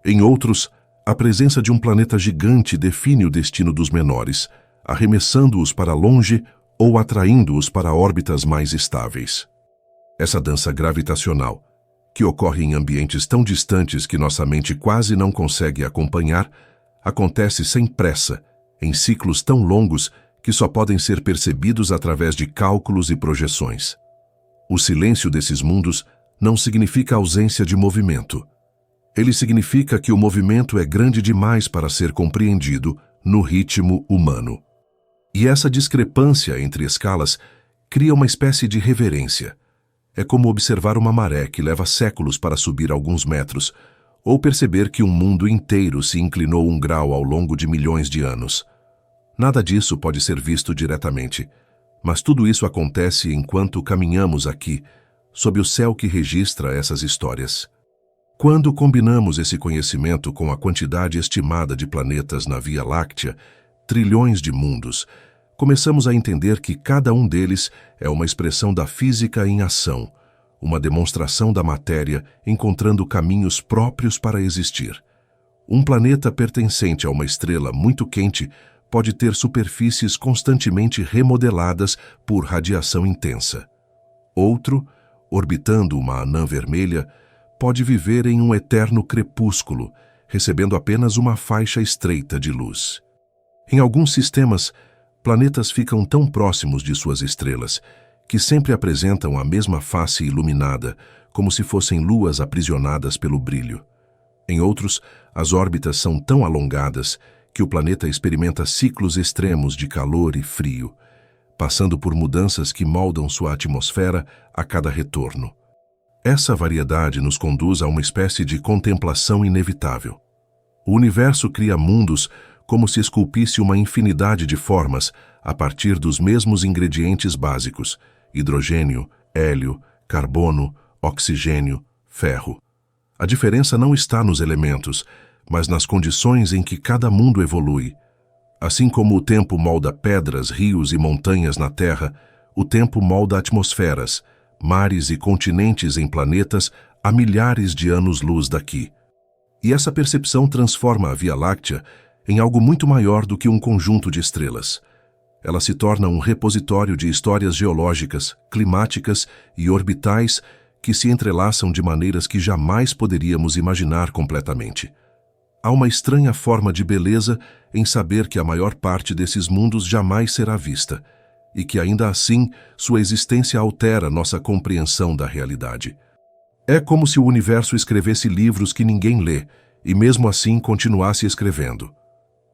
Em outros, a presença de um planeta gigante define o destino dos menores, arremessando-os para longe ou atraindo-os para órbitas mais estáveis. Essa dança gravitacional, que ocorre em ambientes tão distantes que nossa mente quase não consegue acompanhar, acontece sem pressa, em ciclos tão longos que só podem ser percebidos através de cálculos e projeções. O silêncio desses mundos não significa ausência de movimento. Ele significa que o movimento é grande demais para ser compreendido no ritmo humano. E essa discrepância entre escalas cria uma espécie de reverência. É como observar uma maré que leva séculos para subir alguns metros, ou perceber que um mundo inteiro se inclinou um grau ao longo de milhões de anos. Nada disso pode ser visto diretamente, mas tudo isso acontece enquanto caminhamos aqui, sob o céu que registra essas histórias. Quando combinamos esse conhecimento com a quantidade estimada de planetas na Via Láctea, trilhões de mundos, começamos a entender que cada um deles é uma expressão da física em ação, uma demonstração da matéria encontrando caminhos próprios para existir. Um planeta pertencente a uma estrela muito quente pode ter superfícies constantemente remodeladas por radiação intensa. Outro, orbitando uma anã vermelha, pode viver em um eterno crepúsculo, recebendo apenas uma faixa estreita de luz. Em alguns sistemas, planetas ficam tão próximos de suas estrelas que sempre apresentam a mesma face iluminada, como se fossem luas aprisionadas pelo brilho. Em outros, as órbitas são tão alongadas que o planeta experimenta ciclos extremos de calor e frio, passando por mudanças que moldam sua atmosfera a cada retorno. Essa variedade nos conduz a uma espécie de contemplação inevitável. O universo cria mundos como se esculpisse uma infinidade de formas a partir dos mesmos ingredientes básicos: hidrogênio, hélio, carbono, oxigênio, ferro. A diferença não está nos elementos, mas nas condições em que cada mundo evolui. Assim como o tempo molda pedras, rios e montanhas na Terra, o tempo molda atmosferas, mares e continentes em planetas a milhares de anos-luz daqui. E essa percepção transforma a Via Láctea em algo muito maior do que um conjunto de estrelas. Ela se torna um repositório de histórias geológicas, climáticas e orbitais que se entrelaçam de maneiras que jamais poderíamos imaginar completamente. Há uma estranha forma de beleza em saber que a maior parte desses mundos jamais será vista, e que ainda assim sua existência altera nossa compreensão da realidade. É como se o universo escrevesse livros que ninguém lê, e mesmo assim continuasse escrevendo.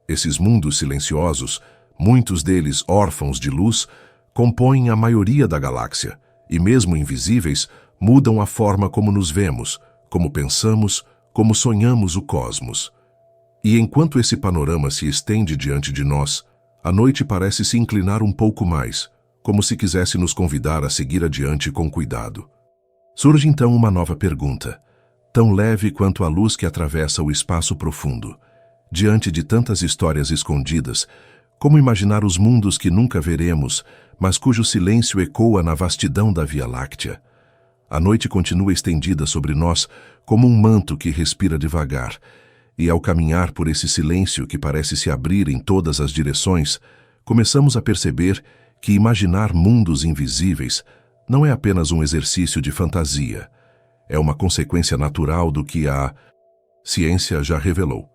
Esses mundos silenciosos, muitos deles órfãos de luz, compõem a maioria da galáxia, e mesmo invisíveis, mudam a forma como nos vemos, como pensamos, como sonhamos o cosmos. E enquanto esse panorama se estende diante de nós, a noite parece se inclinar um pouco mais, como se quisesse nos convidar a seguir adiante com cuidado. Surge então uma nova pergunta, tão leve quanto a luz que atravessa o espaço profundo. Diante de tantas histórias escondidas, como imaginar os mundos que nunca veremos, mas cujo silêncio ecoa na vastidão da Via Láctea? A noite continua estendida sobre nós como um manto que respira devagar, e ao caminhar por esse silêncio que parece se abrir em todas as direções, começamos a perceber que imaginar mundos invisíveis não é apenas um exercício de fantasia, é uma consequência natural do que a ciência já revelou.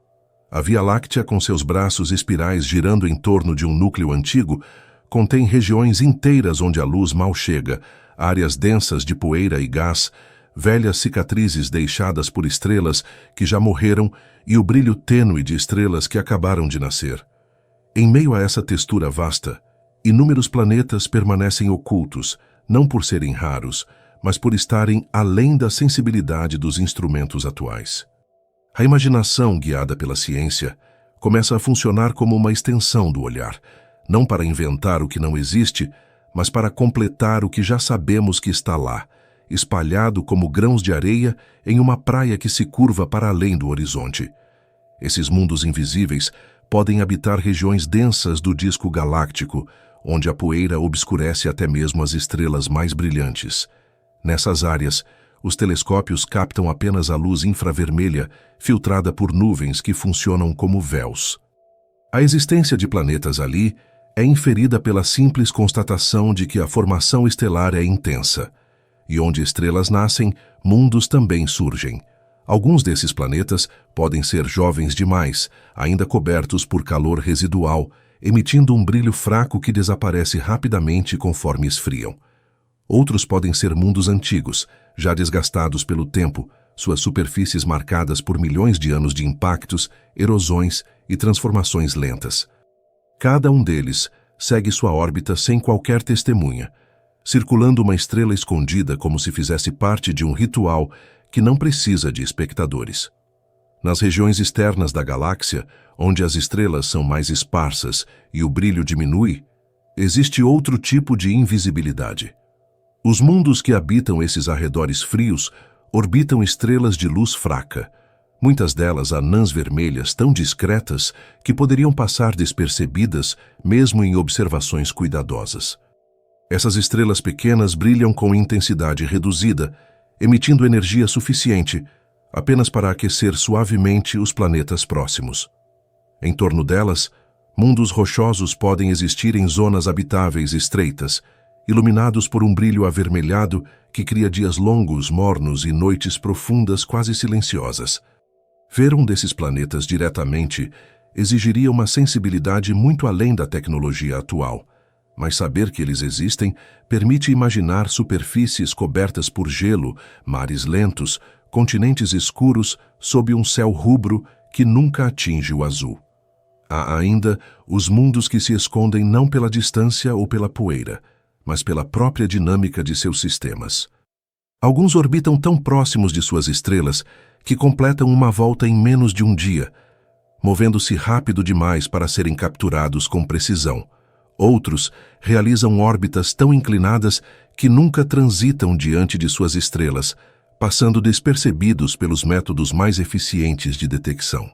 A Via Láctea, com seus braços espirais girando em torno de um núcleo antigo, contém regiões inteiras onde a luz mal chega, áreas densas de poeira e gás, velhas cicatrizes deixadas por estrelas que já morreram e o brilho tênue de estrelas que acabaram de nascer. Em meio a essa textura vasta, inúmeros planetas permanecem ocultos, não por serem raros, mas por estarem além da sensibilidade dos instrumentos atuais. A imaginação, guiada pela ciência, começa a funcionar como uma extensão do olhar, não para inventar o que não existe, mas para completar o que já sabemos que está lá, espalhado como grãos de areia em uma praia que se curva para além do horizonte. Esses mundos invisíveis podem habitar regiões densas do disco galáctico, onde a poeira obscurece até mesmo as estrelas mais brilhantes. Nessas áreas, os telescópios captam apenas a luz infravermelha filtrada por nuvens que funcionam como véus. A existência de planetas ali é inferida pela simples constatação de que a formação estelar é intensa. E onde estrelas nascem, mundos também surgem. Alguns desses planetas podem ser jovens demais, ainda cobertos por calor residual, emitindo um brilho fraco que desaparece rapidamente conforme esfriam. Outros podem ser mundos antigos, já desgastados pelo tempo, suas superfícies marcadas por milhões de anos de impactos, erosões e transformações lentas. Cada um deles segue sua órbita sem qualquer testemunha, circulando uma estrela escondida como se fizesse parte de um ritual que não precisa de espectadores. Nas regiões externas da galáxia, onde as estrelas são mais esparsas e o brilho diminui, existe outro tipo de invisibilidade. Os mundos que habitam esses arredores frios orbitam estrelas de luz fraca, muitas delas anãs vermelhas tão discretas que poderiam passar despercebidas mesmo em observações cuidadosas. Essas estrelas pequenas brilham com intensidade reduzida, emitindo energia suficiente apenas para aquecer suavemente os planetas próximos. Em torno delas, mundos rochosos podem existir em zonas habitáveis estreitas, iluminados por um brilho avermelhado que cria dias longos, mornos e noites profundas quase silenciosas. Ver um desses planetas diretamente exigiria uma sensibilidade muito além da tecnologia atual, mas saber que eles existem permite imaginar superfícies cobertas por gelo, mares lentos, continentes escuros sob um céu rubro que nunca atinge o azul. Há ainda os mundos que se escondem não pela distância ou pela poeira, mas pela própria dinâmica de seus sistemas. Alguns orbitam tão próximos de suas estrelas que completam uma volta em menos de um dia. movendo-se rápido demais para serem capturados com precisão. Outros realizam órbitas tão inclinadas que nunca transitam diante de suas estrelas, passando despercebidos pelos métodos mais eficientes de detecção.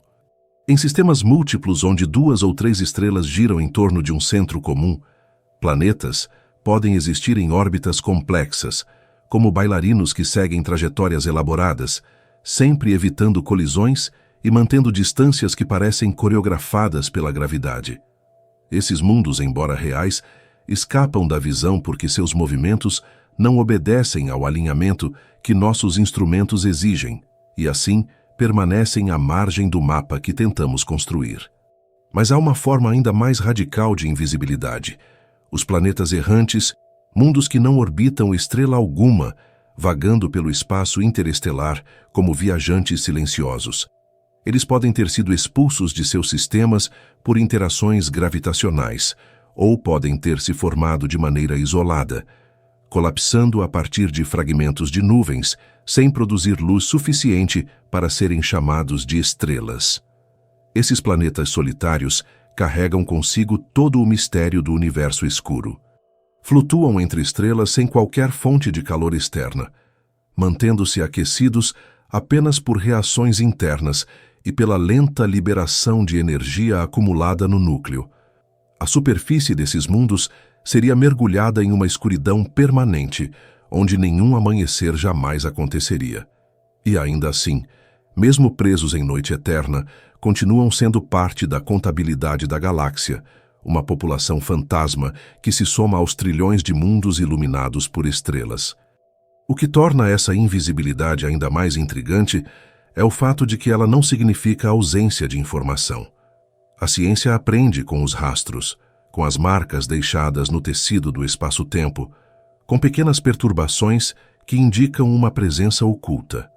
Em sistemas múltiplos onde 2 ou 3 estrelas giram em torno de um centro comum, planetas podem existir em órbitas complexas, como bailarinos que seguem trajetórias elaboradas, sempre evitando colisões e mantendo distâncias que parecem coreografadas pela gravidade. Esses mundos, embora reais, escapam da visão porque seus movimentos não obedecem ao alinhamento que nossos instrumentos exigem e, assim, permanecem à margem do mapa que tentamos construir. Mas há uma forma ainda mais radical de invisibilidade. Os planetas errantes, mundos que não orbitam estrela alguma, vagando pelo espaço interestelar como viajantes silenciosos. Eles podem ter sido expulsos de seus sistemas por interações gravitacionais, ou podem ter se formado de maneira isolada, colapsando a partir de fragmentos de nuvens, sem produzir luz suficiente para serem chamados de estrelas. Esses planetas solitários carregam consigo todo o mistério do universo escuro. Flutuam entre estrelas sem qualquer fonte de calor externa, mantendo-se aquecidos apenas por reações internas e pela lenta liberação de energia acumulada no núcleo. A superfície desses mundos seria mergulhada em uma escuridão permanente, onde nenhum amanhecer jamais aconteceria. E ainda assim, mesmo presos em noite eterna, continuam sendo parte da contabilidade da galáxia, uma população fantasma que se soma aos trilhões de mundos iluminados por estrelas. O que torna essa invisibilidade ainda mais intrigante é o fato de que ela não significa ausência de informação. A ciência aprende com os rastros, com as marcas deixadas no tecido do espaço-tempo, com pequenas perturbações que indicam uma presença oculta.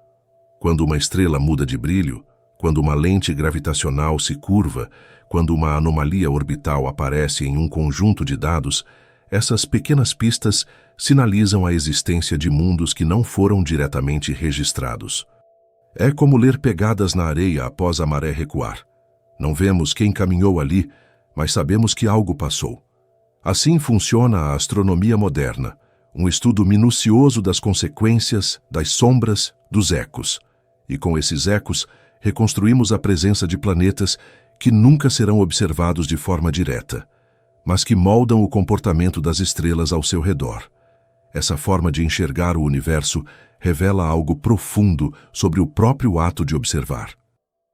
Quando uma estrela muda de brilho, quando uma lente gravitacional se curva, quando uma anomalia orbital aparece em um conjunto de dados, essas pequenas pistas sinalizam a existência de mundos que não foram diretamente registrados. É como ler pegadas na areia após a maré recuar. Não vemos quem caminhou ali, mas sabemos que algo passou. Assim funciona a astronomia moderna, um estudo minucioso das consequências, das sombras, dos ecos. E com esses ecos, reconstruímos a presença de planetas que nunca serão observados de forma direta, mas que moldam o comportamento das estrelas ao seu redor. Essa forma de enxergar o universo revela algo profundo sobre o próprio ato de observar.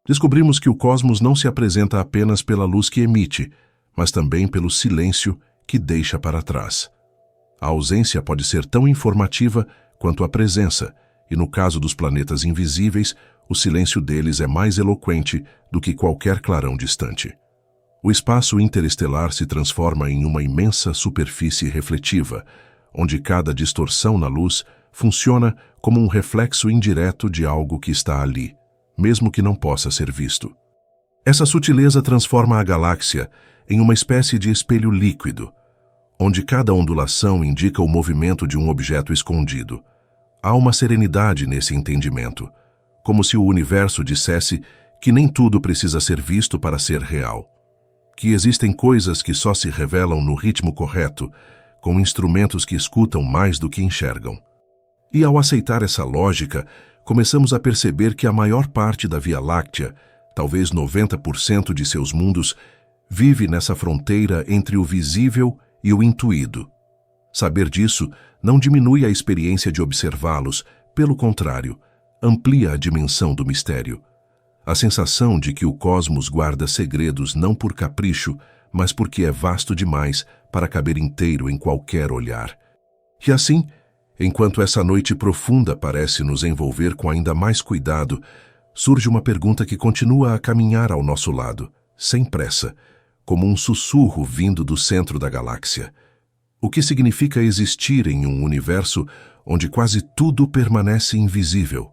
Descobrimos que o cosmos não se apresenta apenas pela luz que emite, mas também pelo silêncio que deixa para trás. A ausência pode ser tão informativa quanto a presença, e no caso dos planetas invisíveis, o silêncio deles é mais eloquente do que qualquer clarão distante. O espaço interestelar se transforma em uma imensa superfície refletiva, onde cada distorção na luz funciona como um reflexo indireto de algo que está ali, mesmo que não possa ser visto. Essa sutileza transforma a galáxia em uma espécie de espelho líquido, onde cada ondulação indica o movimento de um objeto escondido. Há uma serenidade nesse entendimento, como se o universo dissesse que nem tudo precisa ser visto para ser real, que existem coisas que só se revelam no ritmo correto, com instrumentos que escutam mais do que enxergam. E ao aceitar essa lógica, começamos a perceber que a maior parte da Via Láctea, talvez 90% de seus mundos, vive nessa fronteira entre o visível e o intuído. Saber disso não diminui a experiência de observá-los, pelo contrário, amplia a dimensão do mistério. A sensação de que o cosmos guarda segredos não por capricho, mas porque é vasto demais para caber inteiro em qualquer olhar. E assim, enquanto essa noite profunda parece nos envolver com ainda mais cuidado, surge uma pergunta que continua a caminhar ao nosso lado, sem pressa, como um sussurro vindo do centro da galáxia. O que significa existir em um universo onde quase tudo permanece invisível,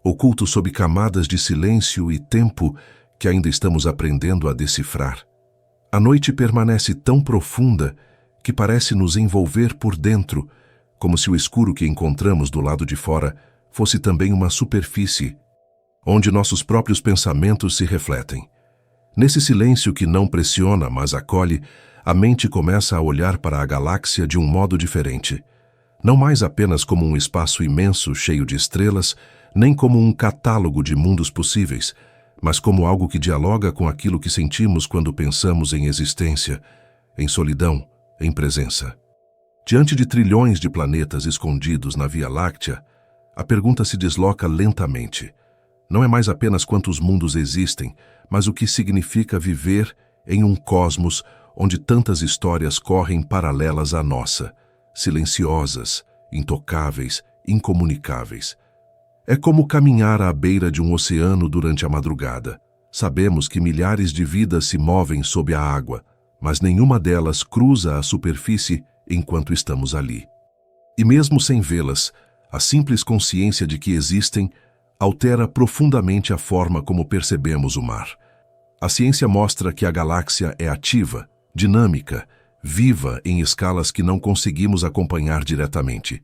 oculto sob camadas de silêncio e tempo que ainda estamos aprendendo a decifrar? A noite permanece tão profunda que parece nos envolver por dentro, como se o escuro que encontramos do lado de fora fosse também uma superfície, onde nossos próprios pensamentos se refletem. Nesse silêncio que não pressiona, mas acolhe, a mente começa a olhar para a galáxia de um modo diferente. Não mais apenas como um espaço imenso cheio de estrelas, nem como um catálogo de mundos possíveis, mas como algo que dialoga com aquilo que sentimos quando pensamos em existência, em solidão, em presença. Diante de trilhões de planetas escondidos na Via Láctea, a pergunta se desloca lentamente. Não é mais apenas quantos mundos existem, mas o que significa viver em um cosmos onde tantas histórias correm paralelas à nossa, silenciosas, intocáveis, incomunicáveis. É como caminhar à beira de um oceano durante a madrugada. Sabemos que milhares de vidas se movem sob a água, mas nenhuma delas cruza a superfície enquanto estamos ali. E mesmo sem vê-las, a simples consciência de que existem altera profundamente a forma como percebemos o mar. A ciência mostra que a galáxia é ativa, dinâmica, viva em escalas que não conseguimos acompanhar diretamente.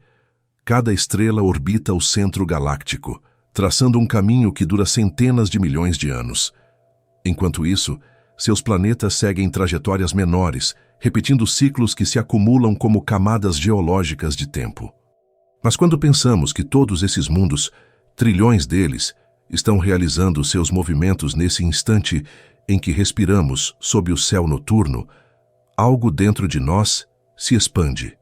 Cada estrela orbita o centro galáctico, traçando um caminho que dura centenas de milhões de anos. Enquanto isso, seus planetas seguem trajetórias menores, repetindo ciclos que se acumulam como camadas geológicas de tempo. Mas quando pensamos que todos esses mundos, trilhões deles, estão realizando seus movimentos nesse instante em que respiramos sob o céu noturno, algo dentro de nós se expande.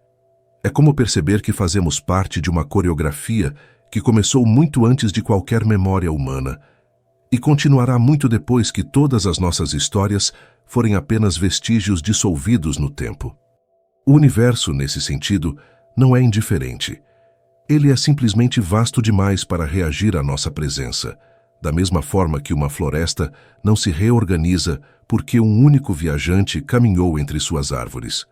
É como perceber que fazemos parte de uma coreografia que começou muito antes de qualquer memória humana e continuará muito depois que todas as nossas histórias forem apenas vestígios dissolvidos no tempo. O universo, nesse sentido, não é indiferente. Ele é simplesmente vasto demais para reagir à nossa presença, da mesma forma que uma floresta não se reorganiza porque um único viajante caminhou entre suas árvores.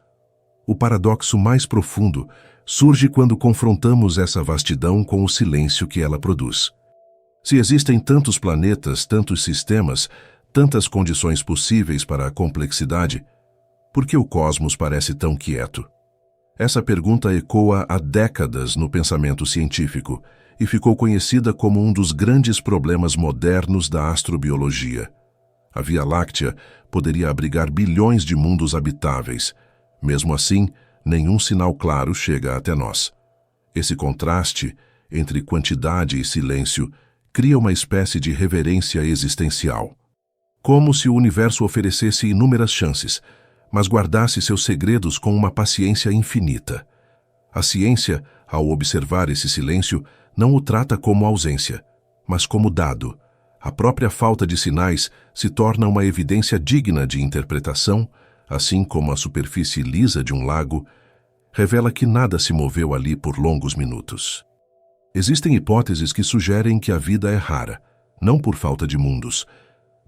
O paradoxo mais profundo surge quando confrontamos essa vastidão com o silêncio que ela produz. Se existem tantos planetas, tantos sistemas, tantas condições possíveis para a complexidade, por que o cosmos parece tão quieto? Essa pergunta ecoa há décadas no pensamento científico e ficou conhecida como um dos grandes problemas modernos da astrobiologia. A Via Láctea poderia abrigar bilhões de mundos habitáveis. Mesmo assim, nenhum sinal claro chega até nós. Esse contraste entre quantidade e silêncio cria uma espécie de reverência existencial. Como se o universo oferecesse inúmeras chances, mas guardasse seus segredos com uma paciência infinita. A ciência, ao observar esse silêncio, não o trata como ausência, mas como dado. A própria falta de sinais se torna uma evidência digna de interpretação, assim como a superfície lisa de um lago revela que nada se moveu ali por longos minutos. Existem hipóteses que sugerem que a vida é rara, não por falta de mundos,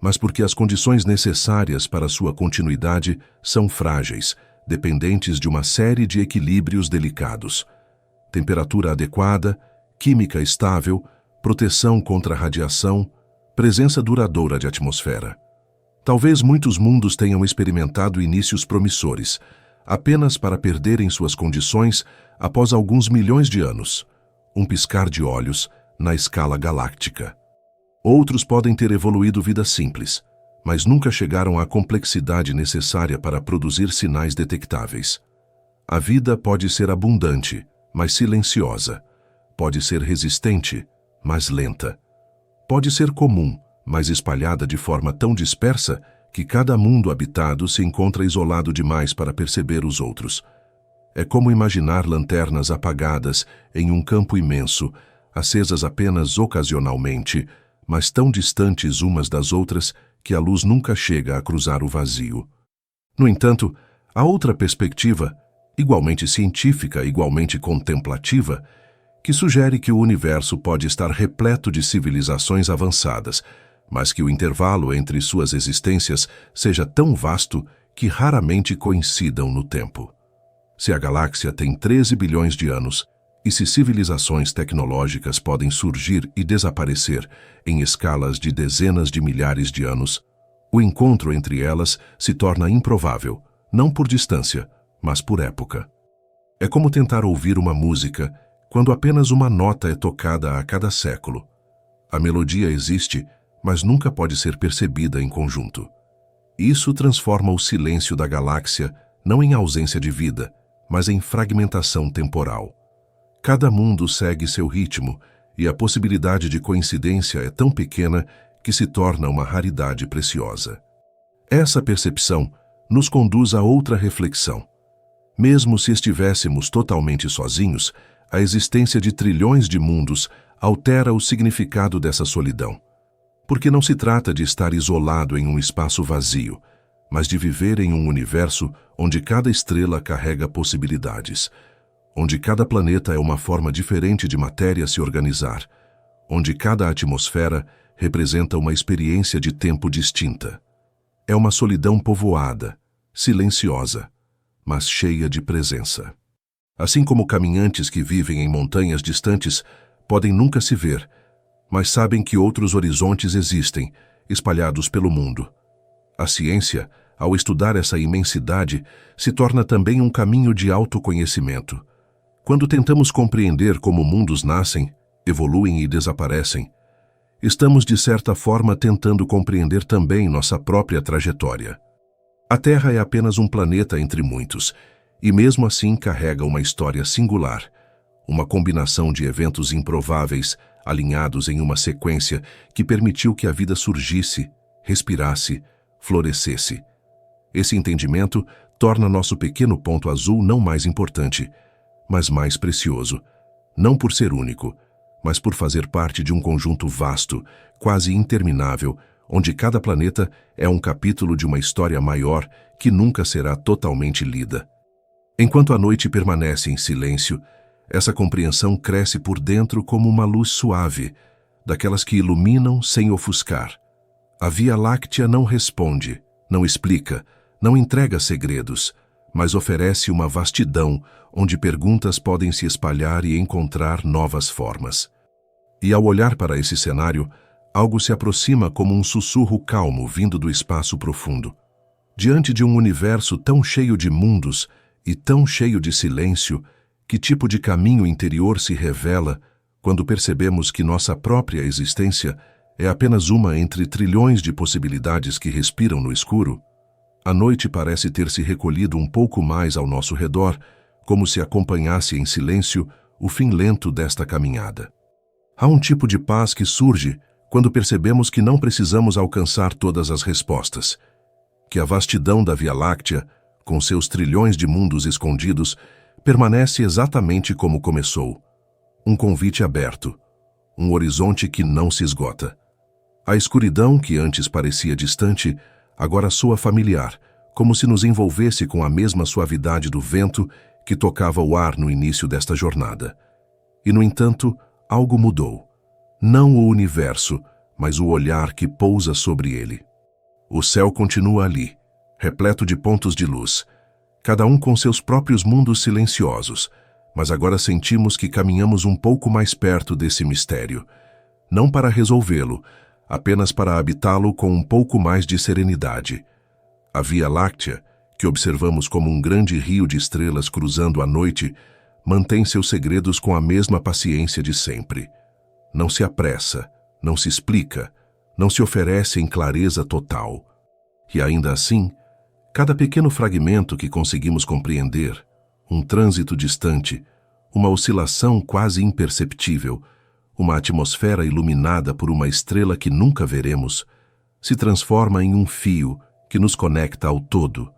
mas porque as condições necessárias para sua continuidade são frágeis, dependentes de uma série de equilíbrios delicados. Temperatura adequada, química estável, proteção contra radiação, presença duradoura de atmosfera. Talvez muitos mundos tenham experimentado inícios promissores, apenas para perderem suas condições após alguns milhões de anos, um piscar de olhos na escala galáctica. Outros podem ter evoluído vida simples, mas nunca chegaram à complexidade necessária para produzir sinais detectáveis. A vida pode ser abundante, mas silenciosa. Pode ser resistente, mas lenta. Pode ser comum, mas espalhada de forma tão dispersa que cada mundo habitado se encontra isolado demais para perceber os outros. É como imaginar lanternas apagadas em um campo imenso, acesas apenas ocasionalmente, mas tão distantes umas das outras que a luz nunca chega a cruzar o vazio. No entanto, há outra perspectiva, igualmente científica, igualmente contemplativa, que sugere que o universo pode estar repleto de civilizações avançadas, mas que o intervalo entre suas existências seja tão vasto que raramente coincidam no tempo. Se a galáxia tem 13 bilhões de anos, e se civilizações tecnológicas podem surgir e desaparecer em escalas de dezenas de milhares de anos, o encontro entre elas se torna improvável, não por distância, mas por época. É como tentar ouvir uma música quando apenas uma nota é tocada a cada século. A melodia existe, mas nunca pode ser percebida em conjunto. Isso transforma o silêncio da galáxia não em ausência de vida, mas em fragmentação temporal. Cada mundo segue seu ritmo e a possibilidade de coincidência é tão pequena que se torna uma raridade preciosa. Essa percepção nos conduz a outra reflexão. Mesmo se estivéssemos totalmente sozinhos, a existência de trilhões de mundos altera o significado dessa solidão. Porque não se trata de estar isolado em um espaço vazio, mas de viver em um universo onde cada estrela carrega possibilidades, onde cada planeta é uma forma diferente de matéria se organizar, onde cada atmosfera representa uma experiência de tempo distinta. É uma solidão povoada, silenciosa, mas cheia de presença. Assim como caminhantes que vivem em montanhas distantes podem nunca se ver, mas sabem que outros horizontes existem, espalhados pelo mundo. A ciência, ao estudar essa imensidade, se torna também um caminho de autoconhecimento. Quando tentamos compreender como mundos nascem, evoluem e desaparecem, estamos de certa forma tentando compreender também nossa própria trajetória. A Terra é apenas um planeta entre muitos, e mesmo assim carrega uma história singular, uma combinação de eventos improváveis, alinhados em uma sequência que permitiu que a vida surgisse, respirasse, florescesse. Esse entendimento torna nosso pequeno ponto azul não mais importante, mas mais precioso, não por ser único, mas por fazer parte de um conjunto vasto, quase interminável, onde cada planeta é um capítulo de uma história maior que nunca será totalmente lida. Enquanto a noite permanece em silêncio, essa compreensão cresce por dentro como uma luz suave, daquelas que iluminam sem ofuscar. A Via Láctea não responde, não explica, não entrega segredos, mas oferece uma vastidão onde perguntas podem se espalhar e encontrar novas formas. E ao olhar para esse cenário, algo se aproxima como um sussurro calmo vindo do espaço profundo. Diante de um universo tão cheio de mundos e tão cheio de silêncio, que tipo de caminho interior se revela quando percebemos que nossa própria existência é apenas uma entre trilhões de possibilidades que respiram no escuro? A noite parece ter se recolhido um pouco mais ao nosso redor, como se acompanhasse em silêncio o fim lento desta caminhada. Há um tipo de paz que surge quando percebemos que não precisamos alcançar todas as respostas, que a vastidão da Via Láctea, com seus trilhões de mundos escondidos, permanece exatamente como começou. Um convite aberto, um horizonte que não se esgota. A escuridão, que antes parecia distante, agora soa familiar, como se nos envolvesse com a mesma suavidade do vento que tocava o ar no início desta jornada. E, no entanto, algo mudou. Não o universo, mas o olhar que pousa sobre ele. O céu continua ali, repleto de pontos de luz, cada um com seus próprios mundos silenciosos, mas agora sentimos que caminhamos um pouco mais perto desse mistério, não para resolvê-lo, apenas para habitá-lo com um pouco mais de serenidade. A Via Láctea, que observamos como um grande rio de estrelas cruzando a noite, mantém seus segredos com a mesma paciência de sempre. Não se apressa, não se explica, não se oferece em clareza total. E ainda assim, cada pequeno fragmento que conseguimos compreender, um trânsito distante, uma oscilação quase imperceptível, uma atmosfera iluminada por uma estrela que nunca veremos, se transforma em um fio que nos conecta ao todo.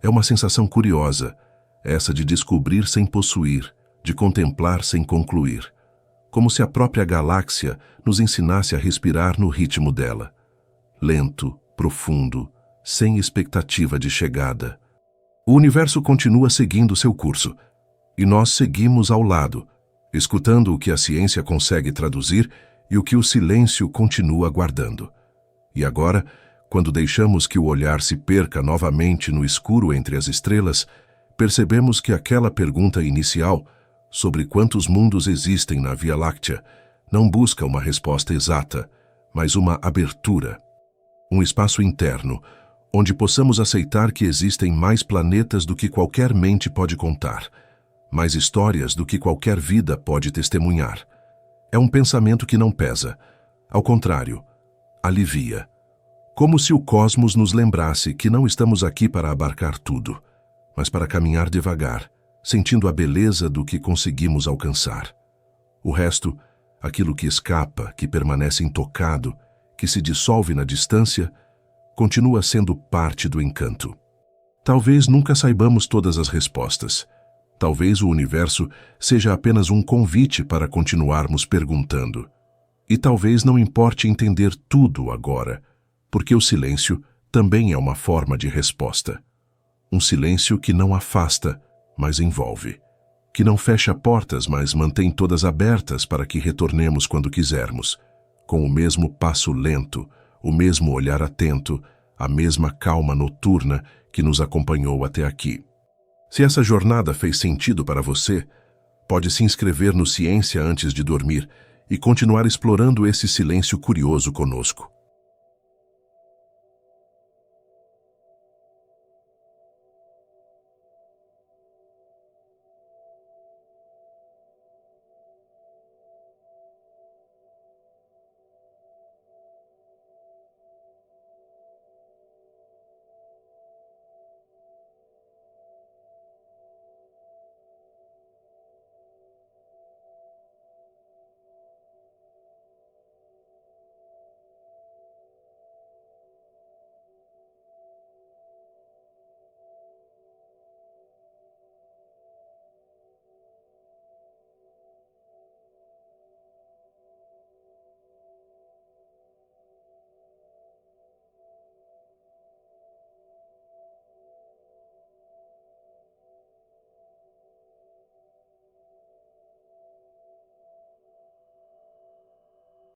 É uma sensação curiosa, essa de descobrir sem possuir, de contemplar sem concluir, como se a própria galáxia nos ensinasse a respirar no ritmo dela. Lento, profundo, sem expectativa de chegada. O universo continua seguindo seu curso, e nós seguimos ao lado, escutando o que a ciência consegue traduzir e o que o silêncio continua guardando. E agora, quando deixamos que o olhar se perca novamente no escuro entre as estrelas, percebemos que aquela pergunta inicial, sobre quantos mundos existem na Via Láctea, não busca uma resposta exata, mas uma abertura. Um espaço interno, onde possamos aceitar que existem mais planetas do que qualquer mente pode contar, mais histórias do que qualquer vida pode testemunhar. É um pensamento que não pesa, ao contrário, alivia. Como se o cosmos nos lembrasse que não estamos aqui para abarcar tudo, mas para caminhar devagar, sentindo a beleza do que conseguimos alcançar. O resto, aquilo que escapa, que permanece intocado, que se dissolve na distância, continua sendo parte do encanto. Talvez nunca saibamos todas as respostas. Talvez o universo seja apenas um convite para continuarmos perguntando. E talvez não importe entender tudo agora, porque o silêncio também é uma forma de resposta. Um silêncio que não afasta, mas envolve. Que não fecha portas, mas mantém todas abertas para que retornemos quando quisermos, com o mesmo passo lento, o mesmo olhar atento, a mesma calma noturna que nos acompanhou até aqui. Se essa jornada fez sentido para você, pode se inscrever no Ciência antes de dormir e continuar explorando esse silêncio curioso conosco.